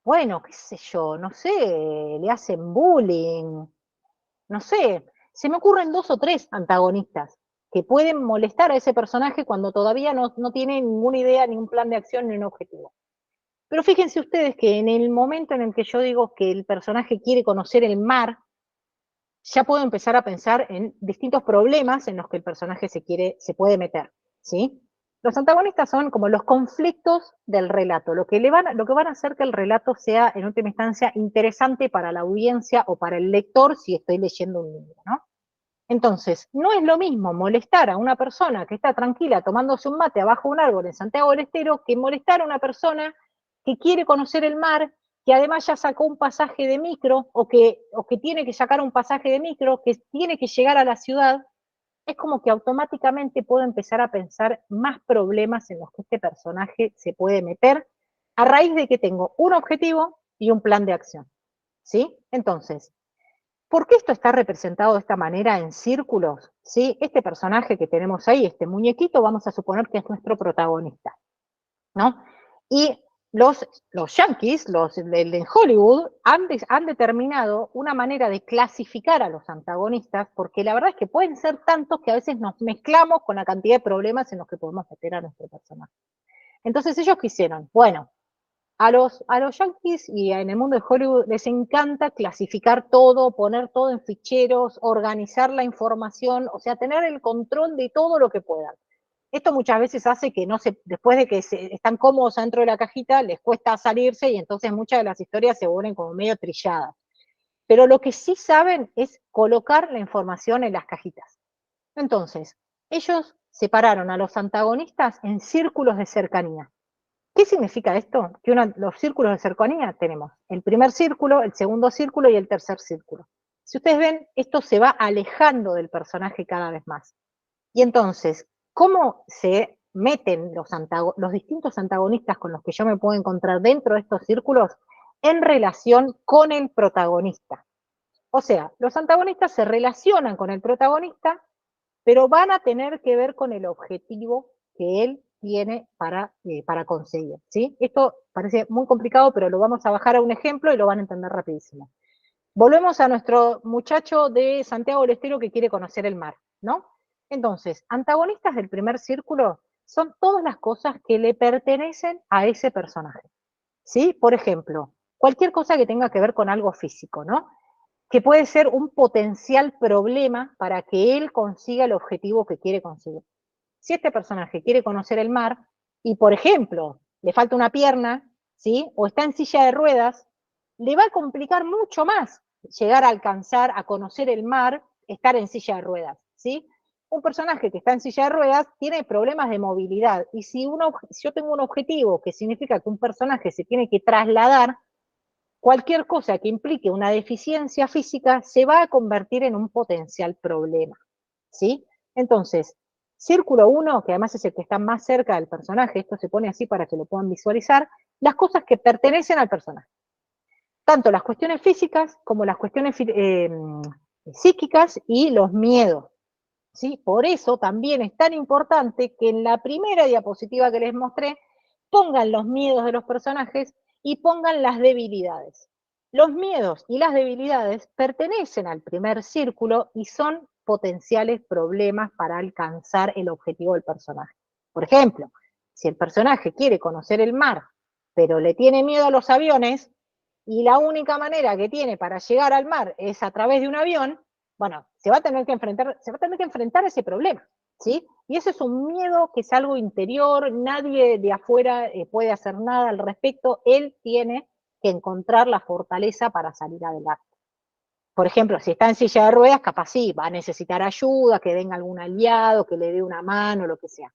Bueno, qué sé yo, no sé, le hacen bullying, no sé, se me ocurren 2 o 3 antagonistas que pueden molestar a ese personaje cuando todavía no tiene ninguna idea, ni un plan de acción, ni un objetivo. Pero fíjense ustedes que en el momento en el que yo digo que el personaje quiere conocer el mar, ya puedo empezar a pensar en distintos problemas en los que el personaje se puede meter, ¿sí? Los antagonistas son como los conflictos del relato, lo que van a hacer que el relato sea en última instancia interesante para la audiencia o para el lector si estoy leyendo un libro, ¿no? Entonces, no es lo mismo molestar a una persona que está tranquila tomándose un mate abajo de un árbol en Santiago del Estero que molestar a una persona que quiere conocer el mar, que además ya sacó un pasaje de micro o que tiene que sacar un pasaje de micro, que tiene que llegar a la ciudad. Es como que automáticamente puedo empezar a pensar más problemas en los que este personaje se puede meter a raíz de que tengo un objetivo y un plan de acción. ¿Sí? Entonces, ¿por qué esto está representado de esta manera en círculos? ¿Sí? Este personaje que tenemos ahí, este muñequito, vamos a suponer que es nuestro protagonista, ¿no? Y los yankees, en Hollywood, han determinado una manera de clasificar a los antagonistas, porque la verdad es que pueden ser tantos que a veces nos mezclamos con la cantidad de problemas en los que podemos meter a nuestro personaje. Entonces ellos quisieron, bueno, a los yankees y en el mundo de Hollywood les encanta clasificar todo, poner todo en ficheros, organizar la información, o sea, tener el control de todo lo que puedan. Esto muchas veces hace que después de que están cómodos dentro de la cajita, les cuesta salirse y entonces muchas de las historias se vuelven como medio trilladas. Pero lo que sí saben es colocar la información en las cajitas. Entonces, ellos separaron a los antagonistas en círculos de cercanía. ¿Qué significa esto? Que los círculos de cercanía tenemos el primer círculo, el segundo círculo y el tercer círculo. Si ustedes ven, esto se va alejando del personaje cada vez más. Y entonces, ¿cómo se meten los distintos antagonistas con los que yo me puedo encontrar dentro de estos círculos en relación con el protagonista? O sea, los antagonistas se relacionan con el protagonista, pero van a tener que ver con el objetivo que él tiene para conseguir, ¿sí? Esto parece muy complicado, pero lo vamos a bajar a un ejemplo y lo van a entender rapidísimo. Volvemos a nuestro muchacho de Santiago del Estero que quiere conocer el mar, ¿no? Entonces, antagonistas del primer círculo son todas las cosas que le pertenecen a ese personaje, ¿sí? Por ejemplo, cualquier cosa que tenga que ver con algo físico, ¿no? Que puede ser un potencial problema para que él consiga el objetivo que quiere conseguir. Si este personaje quiere conocer el mar y, por ejemplo, le falta una pierna, ¿sí? O está en silla de ruedas, le va a complicar mucho más llegar a alcanzar, a conocer el mar, estar en silla de ruedas, ¿sí? Un personaje que está en silla de ruedas tiene problemas de movilidad y si yo tengo un objetivo que significa que un personaje se tiene que trasladar, cualquier cosa que implique una deficiencia física se va a convertir en un potencial problema, ¿sí? Entonces, círculo 1, que además es el que está más cerca del personaje, esto se pone así para que lo puedan visualizar, las cosas que pertenecen al personaje. Tanto las cuestiones físicas como las cuestiones psíquicas y los miedos, ¿sí? Por eso también es tan importante que en la primera diapositiva que les mostré pongan los miedos de los personajes y pongan las debilidades. Los miedos y las debilidades pertenecen al primer círculo y son potenciales problemas para alcanzar el objetivo del personaje. Por ejemplo, si el personaje quiere conocer el mar, pero le tiene miedo a los aviones, y la única manera que tiene para llegar al mar es a través de un avión, bueno, se va a tener que enfrentar a ese problema, ¿sí? Y eso es un miedo que es algo interior, nadie de afuera puede hacer nada al respecto, él tiene que encontrar la fortaleza para salir adelante. Por ejemplo, si está en silla de ruedas, capaz sí, va a necesitar ayuda, que venga algún aliado, que le dé una mano, lo que sea.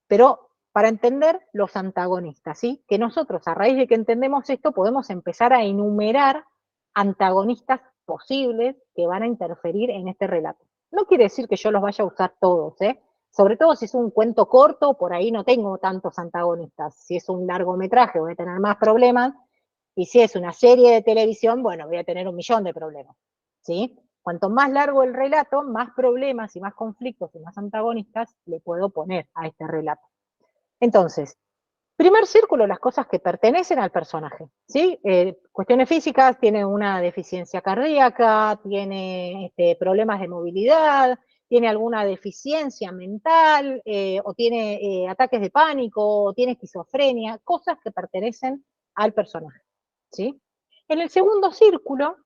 Pero para entender los antagonistas, ¿sí? Que nosotros, a raíz de que entendemos esto, podemos empezar a enumerar antagonistas posibles que van a interferir en este relato. No quiere decir que yo los vaya a usar todos, ¿eh? Sobre todo si es un cuento corto, por ahí no tengo tantos antagonistas. Si es un largometraje voy a tener más problemas, Y si es una serie de televisión, bueno, voy a tener un millón de problemas, ¿sí? Cuanto más largo el relato, más problemas y más conflictos y más antagonistas le puedo poner a este relato. Entonces, primer círculo, las cosas que pertenecen al personaje, ¿sí? Cuestiones físicas, tiene una deficiencia cardíaca, tiene problemas de movilidad, tiene alguna deficiencia mental, o tiene ataques de pánico, o tiene esquizofrenia, cosas que pertenecen al personaje, ¿sí? En el segundo círculo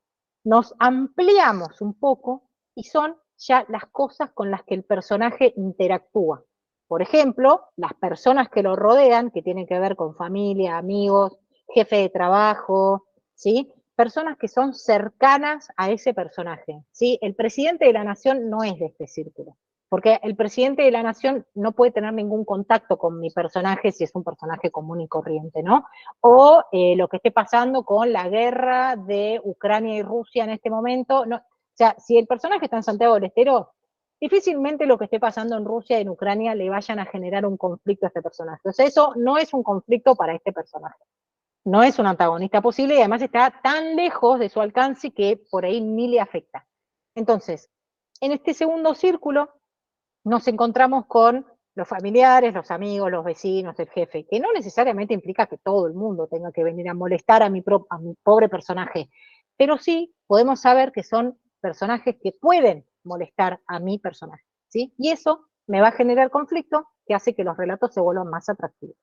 nos ampliamos un poco y son ya las cosas con las que el personaje interactúa. Por ejemplo, las personas que lo rodean, que tienen que ver con familia, amigos, jefe de trabajo, ¿sí? Personas que son cercanas a ese personaje, ¿sí? El presidente de la nación no es de este círculo, porque el presidente de la nación no puede tener ningún contacto con mi personaje si es un personaje común y corriente, ¿no? O lo que esté pasando con la guerra de Ucrania y Rusia en este momento, no, o sea, si el personaje está en Santiago del Estero, difícilmente lo que esté pasando en Rusia y en Ucrania le vayan a generar un conflicto a este personaje. O sea, eso no es un conflicto para este personaje. No es un antagonista posible y además está tan lejos de su alcance que por ahí ni le afecta. Entonces, en este segundo círculo nos encontramos con los familiares, los amigos, los vecinos, el jefe, que no necesariamente implica que todo el mundo tenga que venir a molestar a mi pobre personaje, pero sí podemos saber que son personajes que pueden molestar a mi personaje, ¿sí? Y eso me va a generar conflicto que hace que los relatos se vuelvan más atractivos.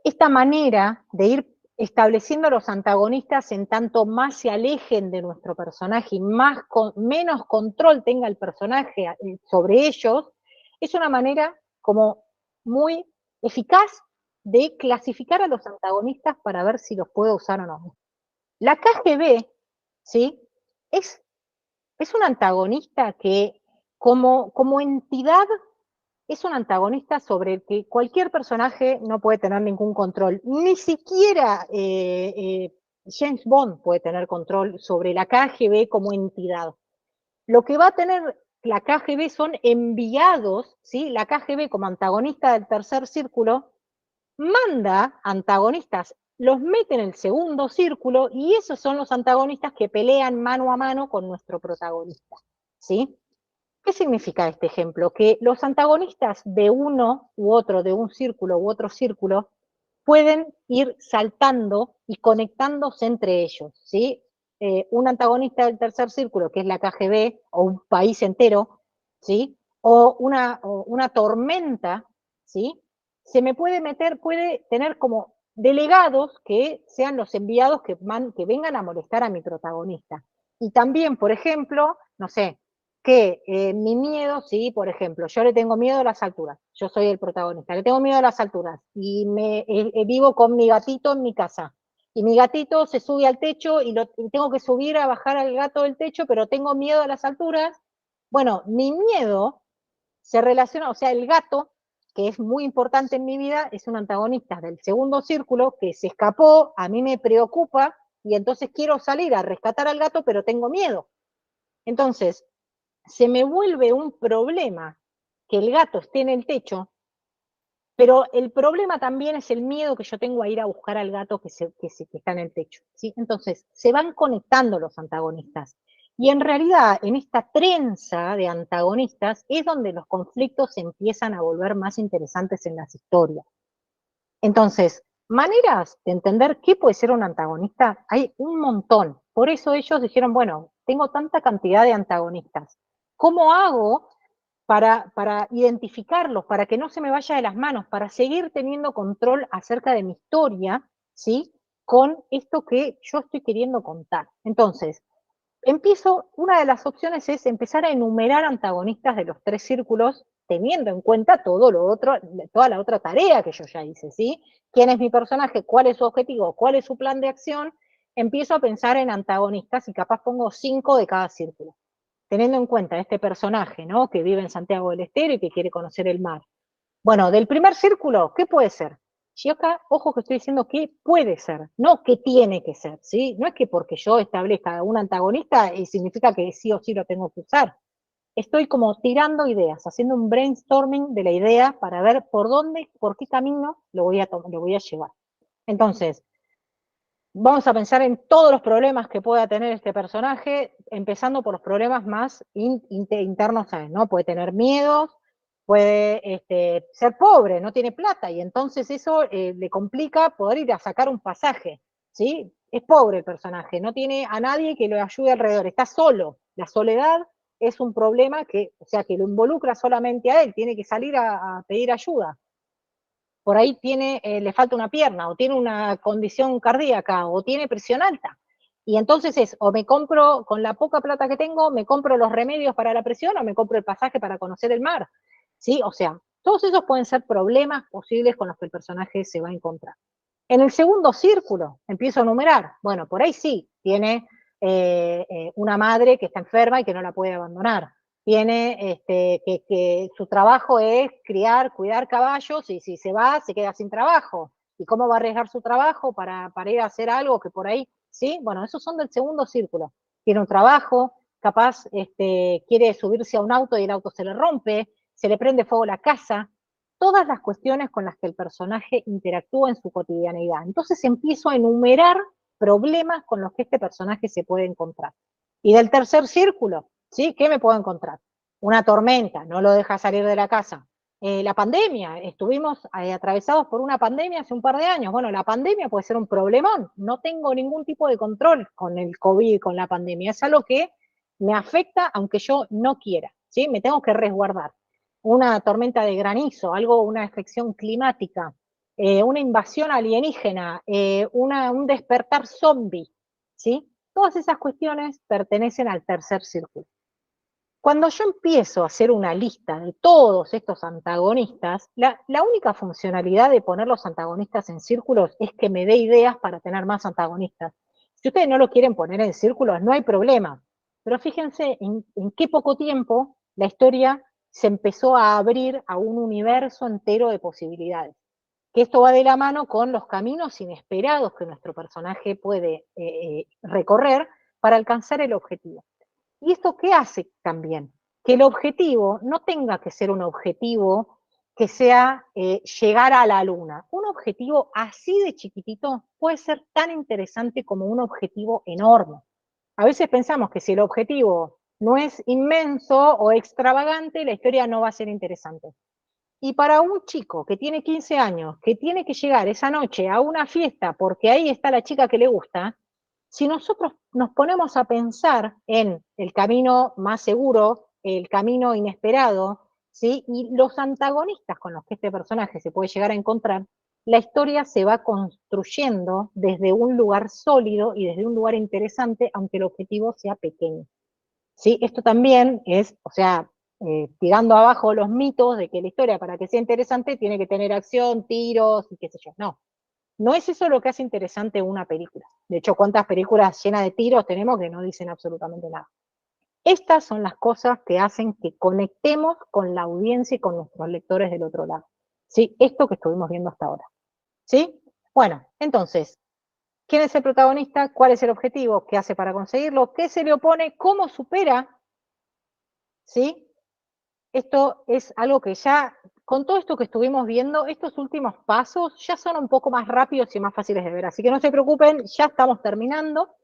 Esta manera de ir estableciendo los antagonistas en tanto más se alejen de nuestro personaje y menos control tenga el personaje sobre ellos, es una manera como muy eficaz de clasificar a los antagonistas para ver si los puedo usar o no. La KGB, ¿sí? Es, es un antagonista que como entidad es un antagonista sobre el que cualquier personaje no puede tener ningún control. Ni siquiera James Bond puede tener control sobre la KGB como entidad. Lo que va a tener la KGB son enviados, ¿sí? La KGB como antagonista del tercer círculo manda antagonistas, los mete en el segundo círculo y esos son los antagonistas que pelean mano a mano con nuestro protagonista, ¿sí? ¿Qué significa este ejemplo? Que los antagonistas de uno u otro, de un círculo u otro círculo, pueden ir saltando y conectándose entre ellos, ¿sí? Un antagonista del tercer círculo, que es la KGB, o un país entero, ¿sí? O una tormenta, ¿sí? Se me puede meter, puede tener como delegados que sean los enviados que vengan a molestar a mi protagonista. Y también, por ejemplo, no sé, que mi miedo, sí, por ejemplo, yo le tengo miedo a las alturas, yo soy el protagonista, le tengo miedo a las alturas y vivo con mi gatito en mi casa. Y mi gatito se sube al techo y tengo que subir a bajar al gato del techo, pero tengo miedo a las alturas. Bueno, mi miedo se relaciona, o sea, el gato, que es muy importante en mi vida, es un antagonista del segundo círculo que se escapó, a mí me preocupa y entonces quiero salir a rescatar al gato, pero tengo miedo. Entonces, se me vuelve un problema que el gato esté en el techo, pero el problema también es el miedo que yo tengo a ir a buscar al gato que está en el techo, ¿sí? Entonces, se van conectando los antagonistas. Y en realidad, en esta trenza de antagonistas es donde los conflictos se empiezan a volver más interesantes en las historias. Entonces, maneras de entender qué puede ser un antagonista, hay un montón. Por eso ellos dijeron, bueno, tengo tanta cantidad de antagonistas. ¿Cómo hago para identificarlos, para que no se me vaya de las manos, para seguir teniendo control acerca de mi historia, ¿sí? Con esto que yo estoy queriendo contar. Entonces, una de las opciones es empezar a enumerar antagonistas de los tres círculos, teniendo en cuenta todo lo otro, toda la otra tarea que yo ya hice, ¿sí? ¿Quién es mi personaje? ¿Cuál es su objetivo? ¿Cuál es su plan de acción? Empiezo a pensar en antagonistas y capaz pongo 5 de cada círculo, teniendo en cuenta este personaje, ¿no? Que vive en Santiago del Estero y que quiere conocer el mar. Bueno, del primer círculo, ¿qué puede ser? Yo acá, ojo que estoy diciendo que puede ser, no que tiene que ser, ¿sí? No es que porque yo establezca un antagonista significa que sí o sí lo tengo que usar. Estoy como tirando ideas, haciendo un brainstorming de la idea para ver por qué camino lo voy a llevar. Entonces, Vamos a pensar en todos los problemas que pueda tener este personaje, empezando por los problemas más internos a él, ¿no? Puede tener miedos, puede ser pobre, no tiene plata, y entonces eso le complica poder ir a sacar un pasaje, ¿sí? Es pobre el personaje, no tiene a nadie que lo ayude alrededor, está solo. La soledad es un problema que, o sea, que lo involucra solamente a él, tiene que salir a pedir ayuda. Por ahí le falta una pierna, o tiene una condición cardíaca, o tiene presión alta. Y entonces o me compro, con la poca plata que tengo, me compro los remedios para la presión, o me compro el pasaje para conocer el mar. ¿Sí? O sea, todos esos pueden ser problemas posibles con los que el personaje se va a encontrar. En el segundo círculo, empiezo a numerar. Bueno, por ahí sí, tiene una madre que está enferma y que no la puede abandonar. Tiene que su trabajo es criar, cuidar caballos, y si se va, se queda sin trabajo. ¿Y cómo va a arriesgar su trabajo para ir a hacer algo que por ahí, sí? Bueno, esos son del segundo círculo. Tiene un trabajo, capaz quiere subirse a un auto y el auto se le rompe, se le prende fuego la casa, todas las cuestiones con las que el personaje interactúa en su cotidianeidad. Entonces empiezo a enumerar problemas con los que este personaje se puede encontrar. Y del tercer círculo, ¿sí? ¿Qué me puedo encontrar? Una tormenta, no lo deja salir de la casa. La pandemia, estuvimos atravesados por una pandemia hace un par de años. Bueno, la pandemia puede ser un problemón. No tengo ningún tipo de control con el COVID, con la pandemia. Es algo que me afecta aunque yo no quiera, ¿sí? Me tengo que resguardar. Una tormenta de granizo, una afección climática, una invasión alienígena, un despertar zombie, ¿sí? Todas esas cuestiones pertenecen al tercer círculo. Cuando yo empiezo a hacer una lista de todos estos antagonistas, la única funcionalidad de poner los antagonistas en círculos es que me dé ideas para tener más antagonistas. Si ustedes no lo quieren poner en círculos, no hay problema. Pero fíjense en qué poco tiempo la historia se empezó a abrir a un universo entero de posibilidades. Que esto va de la mano con los caminos inesperados que nuestro personaje puede recorrer para alcanzar el objetivo. ¿Y esto qué hace también? Que el objetivo no tenga que ser un objetivo que sea llegar a la luna. Un objetivo así de chiquitito puede ser tan interesante como un objetivo enorme. A veces pensamos que si el objetivo no es inmenso o extravagante, la historia no va a ser interesante. Y para un chico que tiene 15 años, que tiene que llegar esa noche a una fiesta porque ahí está la chica que le gusta, si nosotros nos ponemos a pensar en el camino más seguro, el camino inesperado, ¿sí? Y los antagonistas con los que este personaje se puede llegar a encontrar, la historia se va construyendo desde un lugar sólido y desde un lugar interesante, aunque el objetivo sea pequeño. ¿Sí? Esto también es, o sea, tirando abajo los mitos de que la historia, para que sea interesante, tiene que tener acción, tiros y qué sé yo. No, no es eso lo que hace interesante una película. De hecho, ¿cuántas películas llenas de tiros tenemos que no dicen absolutamente nada? Estas son las cosas que hacen que conectemos con la audiencia y con nuestros lectores del otro lado. ¿Sí? Esto que estuvimos viendo hasta ahora. ¿Sí? Bueno, entonces, ¿quién es el protagonista? ¿Cuál es el objetivo? ¿Qué hace para conseguirlo? ¿Qué se le opone? ¿Cómo supera? ¿Sí? Esto es algo que ya, con todo esto que estuvimos viendo, estos últimos pasos ya son un poco más rápidos y más fáciles de ver. Así que no se preocupen, ya estamos terminando.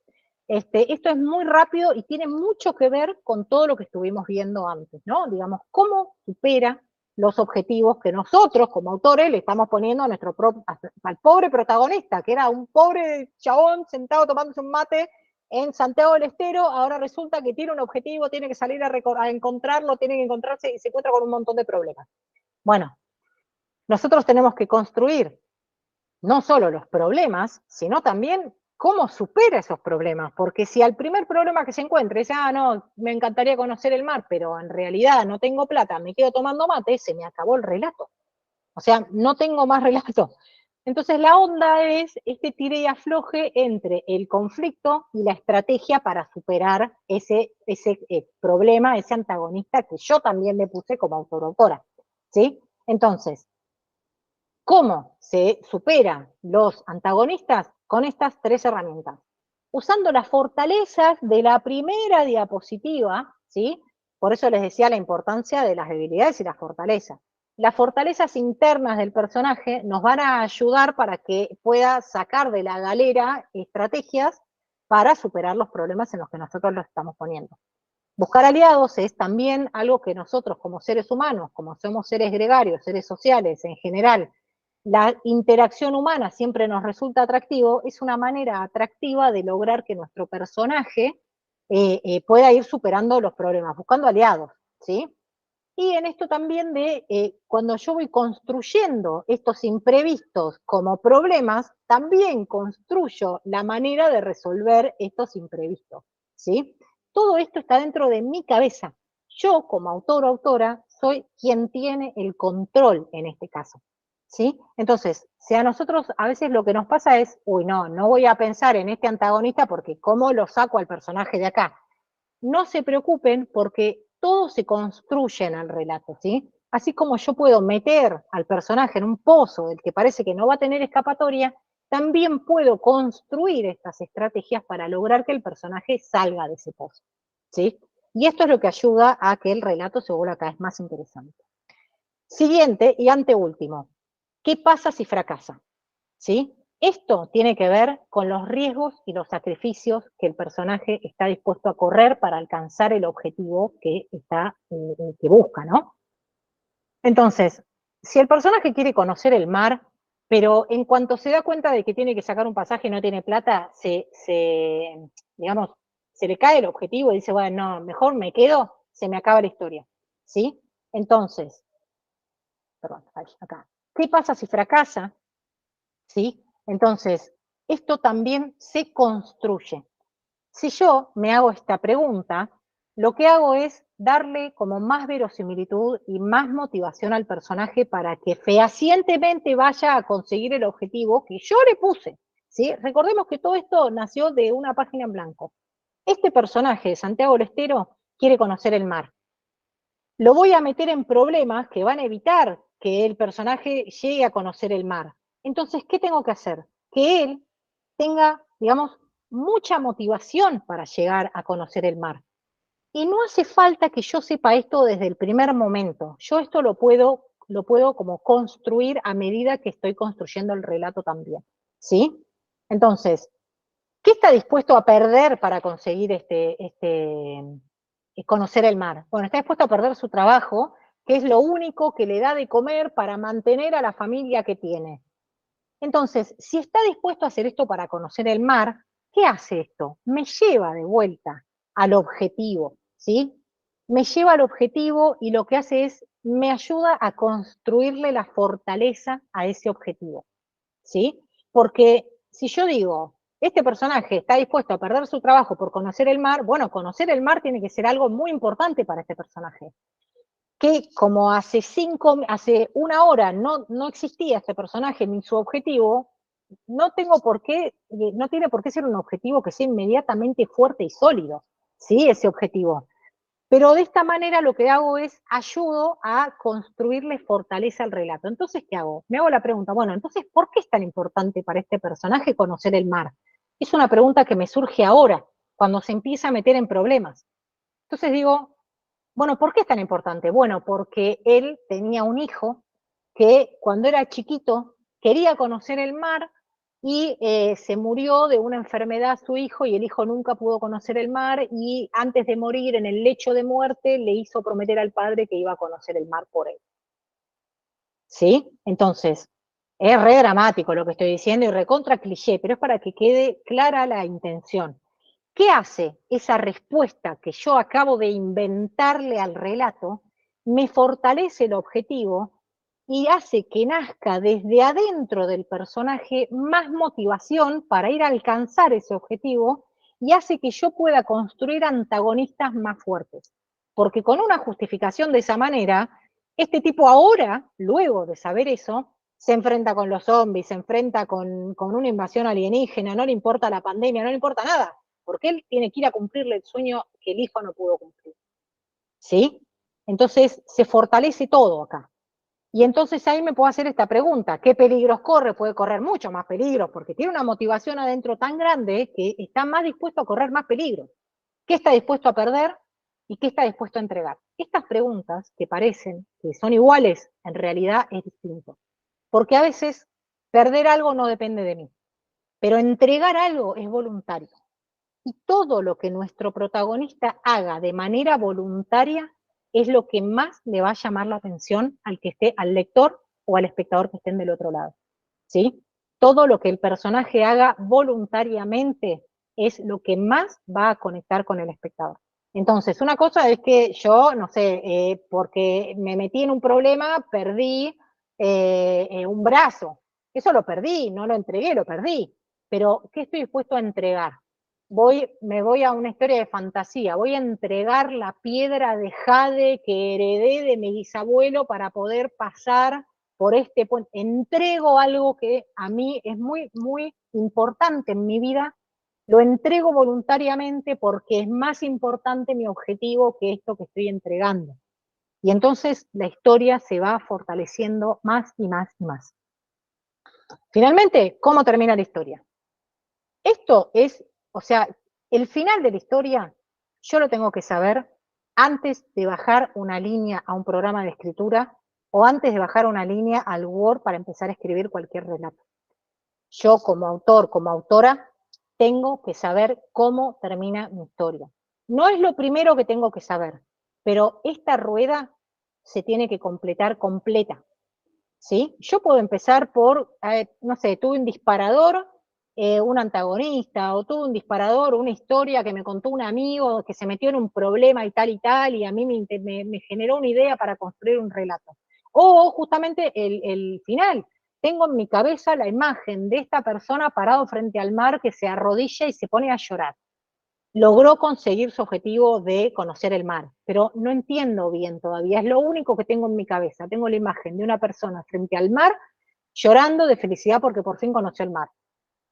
Esto es muy rápido y tiene mucho que ver con todo lo que estuvimos viendo antes, ¿no? Digamos, cómo supera los objetivos que nosotros, como autores, le estamos poniendo a al pobre protagonista, que era un pobre chabón sentado tomándose un mate en Santiago del Estero. Ahora resulta que tiene un objetivo, tiene que salir a encontrarlo, tiene que encontrarse y se encuentra con un montón de problemas. Bueno, nosotros tenemos que construir no solo los problemas, sino también cómo supera esos problemas, porque si al primer problema que se encuentre es, no, me encantaría conocer el mar, pero en realidad no tengo plata, me quedo tomando mate, se me acabó el relato. O sea, no tengo más relato. Entonces la onda es este tire y afloje entre el conflicto y la estrategia para superar ese problema, ese antagonista que yo también le puse como autora, ¿sí? Entonces, ¿cómo se superan los antagonistas? Con estas tres herramientas. Usando las fortalezas de la primera diapositiva, ¿sí? Por eso les decía la importancia de las debilidades y las fortalezas. las fortalezas internas del personaje nos van a ayudar para que pueda sacar de la galera estrategias para superar los problemas en los que nosotros lo estamos poniendo. Buscar aliados es también algo que nosotros como seres humanos, como somos seres gregarios, seres sociales en general, la interacción humana siempre nos resulta atractivo, es una manera atractiva de lograr que nuestro personaje pueda ir superando los problemas, buscando aliados, ¿sí? Y en esto también de cuando yo voy construyendo estos imprevistos como problemas, también construyo la manera de resolver estos imprevistos, ¿sí? Todo esto está dentro de mi cabeza. Yo, como autor o autora, soy quien tiene el control en este caso, ¿sí? Entonces, si a nosotros a veces lo que nos pasa es, uy, no voy a pensar en este antagonista porque ¿cómo lo saco al personaje de acá? No se preocupen porque todo se construye en el relato, ¿sí? Así como yo puedo meter al personaje en un pozo del que parece que no va a tener escapatoria, también puedo construir estas estrategias para lograr que el personaje salga de ese pozo, ¿sí? Y esto es lo que ayuda a que el relato se vuelva cada vez más interesante. Siguiente y anteúltimo, ¿qué pasa si fracasa? ¿Sí? Esto tiene que ver con los riesgos y los sacrificios que el personaje está dispuesto a correr para alcanzar el objetivo que busca, ¿no? Entonces, si el personaje quiere conocer el mar, pero en cuanto se da cuenta de que tiene que sacar un pasaje y no tiene plata, digamos, se le cae el objetivo y dice, bueno, no, mejor me quedo, se me acaba la historia, ¿sí? Entonces, perdón, acá. ¿Qué pasa si fracasa? ¿Sí? Entonces, esto también se construye. Si yo me hago esta pregunta, lo que hago es darle como más verosimilitud y más motivación al personaje para que fehacientemente vaya a conseguir el objetivo que yo le puse, ¿sí? Recordemos que todo esto nació de una página en blanco. Este personaje, Santiago Lestero, quiere conocer el mar. Lo voy a meter en problemas que van a evitar que el personaje llegue a conocer el mar. Entonces, ¿qué tengo que hacer? Que él tenga, digamos, mucha motivación para llegar a conocer el mar. Y no hace falta que yo sepa esto desde el primer momento. Yo esto lo puedo como construir a medida que estoy construyendo el relato también. ¿Sí? Entonces, ¿qué está dispuesto a perder para conseguir conocer el mar? Bueno, está dispuesto a perder su trabajo, que es lo único que le da de comer para mantener a la familia que tiene. Entonces, si está dispuesto a hacer esto para conocer el mar, ¿qué hace esto? Me lleva de vuelta al objetivo, ¿sí? Me lleva al objetivo y lo que hace es, me ayuda a construirle la fortaleza a ese objetivo, ¿sí? Porque si yo digo, este personaje está dispuesto a perder su trabajo por conocer el mar, bueno, conocer el mar tiene que ser algo muy importante para este personaje. Que como hace una hora no existía este personaje ni su objetivo, no tiene por qué ser un objetivo que sea inmediatamente fuerte y sólido, ¿sí? Ese objetivo. Pero de esta manera lo que hago es ayudo a construirle fortaleza al relato. Entonces, ¿qué hago? Me hago la pregunta, bueno, entonces, ¿por qué es tan importante para este personaje conocer el mar? Es una pregunta que me surge ahora, cuando se empieza a meter en problemas. Entonces digo, bueno, ¿por qué es tan importante? Bueno, porque él tenía un hijo que cuando era chiquito quería conocer el mar y se murió de una enfermedad su hijo y el hijo nunca pudo conocer el mar y antes de morir en el lecho de muerte le hizo prometer al padre que iba a conocer el mar por él. ¿Sí? Entonces, es re dramático lo que estoy diciendo y recontra cliché, pero es para que quede clara la intención. ¿Qué hace esa respuesta que yo acabo de inventarle al relato? Me fortalece el objetivo y hace que nazca desde adentro del personaje más motivación para ir a alcanzar ese objetivo y hace que yo pueda construir antagonistas más fuertes. Porque con una justificación de esa manera, este tipo ahora, luego de saber eso, se enfrenta con los zombies, se enfrenta con una invasión alienígena, no le importa la pandemia, no le importa nada, porque él tiene que ir a cumplirle el sueño que el hijo no pudo cumplir. ¿Sí? Entonces se fortalece todo acá. Y entonces ahí me puedo hacer esta pregunta, ¿qué peligros corre? Puede correr mucho más peligros, porque tiene una motivación adentro tan grande que está más dispuesto a correr más peligros. ¿Qué está dispuesto a perder? y qué está dispuesto a entregar. Estas preguntas que parecen que son iguales, en realidad es distinto. Porque a veces perder algo no depende de mí, pero entregar algo es voluntario. Y todo lo que nuestro protagonista haga de manera voluntaria es lo que más le va a llamar la atención al que esté, al lector o al espectador que estén del otro lado. ¿Sí? Todo lo que el personaje haga voluntariamente es lo que más va a conectar con el espectador. Entonces, una cosa es que yo, no sé, porque me metí en un problema, perdí un brazo. Eso lo perdí, no lo entregué, lo perdí. Pero, ¿qué estoy dispuesto a entregar? Me voy a una historia de fantasía, voy a entregar la piedra de jade que heredé de mi bisabuelo para poder pasar por este puente. Entrego algo que a mí es muy, muy importante en mi vida, lo entrego voluntariamente porque es más importante mi objetivo que esto que estoy entregando. Y entonces la historia se va fortaleciendo más y más y más. Finalmente, ¿cómo termina la historia? Esto es, o sea, el final de la historia yo lo tengo que saber antes de bajar una línea a un programa de escritura o antes de bajar una línea al Word para empezar a escribir cualquier relato. Yo como autor, como autora, tengo que saber cómo termina mi historia. No es lo primero que tengo que saber, pero esta rueda se tiene que completar completa. ¿Sí? Yo puedo empezar por, no sé, tuve un disparador, un antagonista, o tuve un disparador, una historia que me contó un amigo que se metió en un problema y tal, y a mí me generó una idea para construir un relato. O justamente el final. Tengo en mi cabeza la imagen de esta persona parado frente al mar que se arrodilla y se pone a llorar. Logró conseguir su objetivo de conocer el mar, pero no entiendo bien todavía, es lo único que tengo en mi cabeza, tengo la imagen de una persona frente al mar llorando de felicidad porque por fin conoció el mar.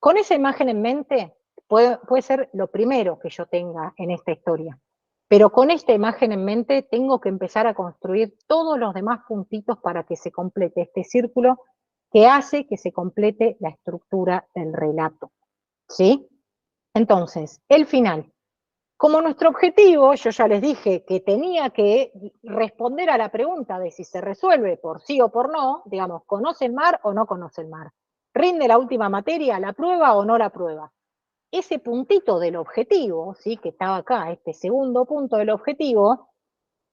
Con esa imagen en mente puede ser lo primero que yo tenga en esta historia, pero con esta imagen en mente tengo que empezar a construir todos los demás puntitos para que se complete este círculo que hace que se complete la estructura del relato, ¿sí? Entonces, el final. Como nuestro objetivo, yo ya les dije que tenía que responder a la pregunta de si se resuelve por sí o por no, digamos, ¿conoce el mar o no conoce el mar? ¿Rinde la última materia, la prueba o no la prueba? Ese puntito del objetivo, ¿sí? Que estaba acá, este segundo punto del objetivo,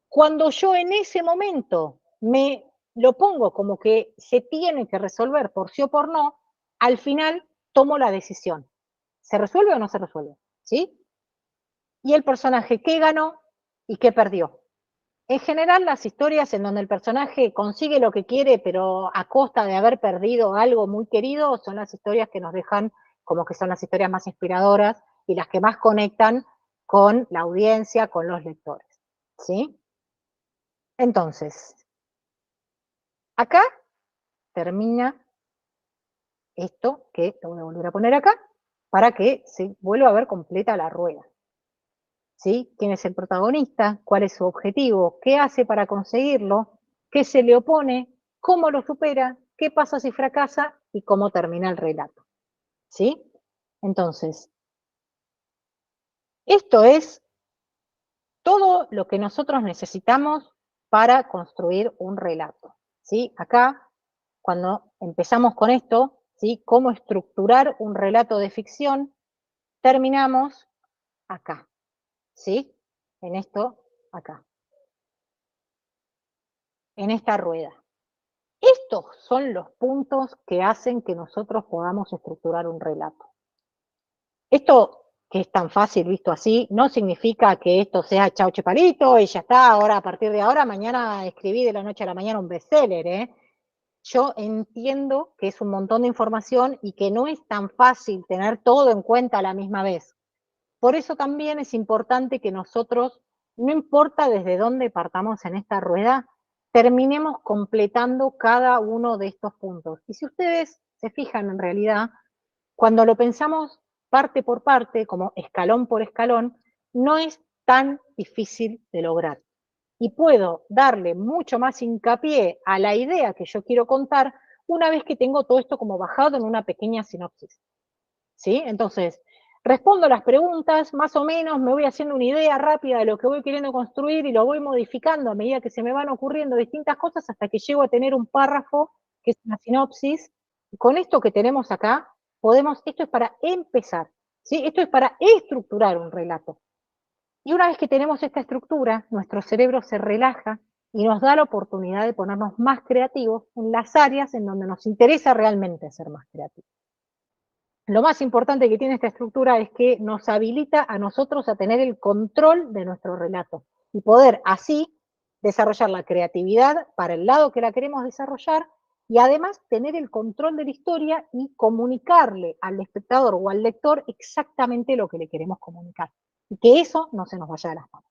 cuando yo en ese momento me lo pongo como que se tiene que resolver por sí o por no, al final tomo la decisión. ¿Se resuelve o no se resuelve? ¿Sí? Y el personaje qué ganó y qué perdió. En general, las historias en donde el personaje consigue lo que quiere, pero a costa de haber perdido algo muy querido, son las historias que nos dejan como que son las historias más inspiradoras y las que más conectan con la audiencia, con los lectores. ¿Sí? Entonces, acá termina esto que lo voy a volver a poner acá para que se vuelva a ver completa la rueda. ¿Sí? ¿Quién es el protagonista? ¿Cuál es su objetivo? ¿Qué hace para conseguirlo? ¿Qué se le opone? ¿Cómo lo supera? ¿Qué pasa si fracasa? Y cómo termina el relato. ¿Sí? Entonces, esto es todo lo que nosotros necesitamos para construir un relato. ¿Sí? Acá, cuando empezamos con esto, ¿sí? Cómo estructurar un relato de ficción, terminamos acá. ¿Sí? En esto, acá. En esta rueda. Estos son los puntos que hacen que nosotros podamos estructurar un relato. Esto, que es tan fácil visto así, no significa que esto sea chau chepalito y ya está, ahora a partir de ahora, mañana escribí de la noche a la mañana un bestseller, ¿eh? Yo entiendo que es un montón de información y que no es tan fácil tener todo en cuenta a la misma vez. Por eso también es importante que nosotros, no importa desde dónde partamos en esta rueda, terminemos completando cada uno de estos puntos. Y si ustedes se fijan en realidad, cuando lo pensamos parte por parte, como escalón por escalón, no es tan difícil de lograr. Y puedo darle mucho más hincapié a la idea que yo quiero contar una vez que tengo todo esto como bajado en una pequeña sinopsis. ¿Sí? Entonces, respondo las preguntas, más o menos me voy haciendo una idea rápida de lo que voy queriendo construir y lo voy modificando a medida que se me van ocurriendo distintas cosas hasta que llego a tener un párrafo que es una sinopsis. Con esto que tenemos acá, esto es para empezar, ¿sí? Esto es para estructurar un relato. Y una vez que tenemos esta estructura, nuestro cerebro se relaja y nos da la oportunidad de ponernos más creativos en las áreas en donde nos interesa realmente ser más creativos. Lo más importante que tiene esta estructura es que nos habilita a nosotros a tener el control de nuestro relato y poder así desarrollar la creatividad para el lado que la queremos desarrollar y además tener el control de la historia y comunicarle al espectador o al lector exactamente lo que le queremos comunicar y que eso no se nos vaya de las manos.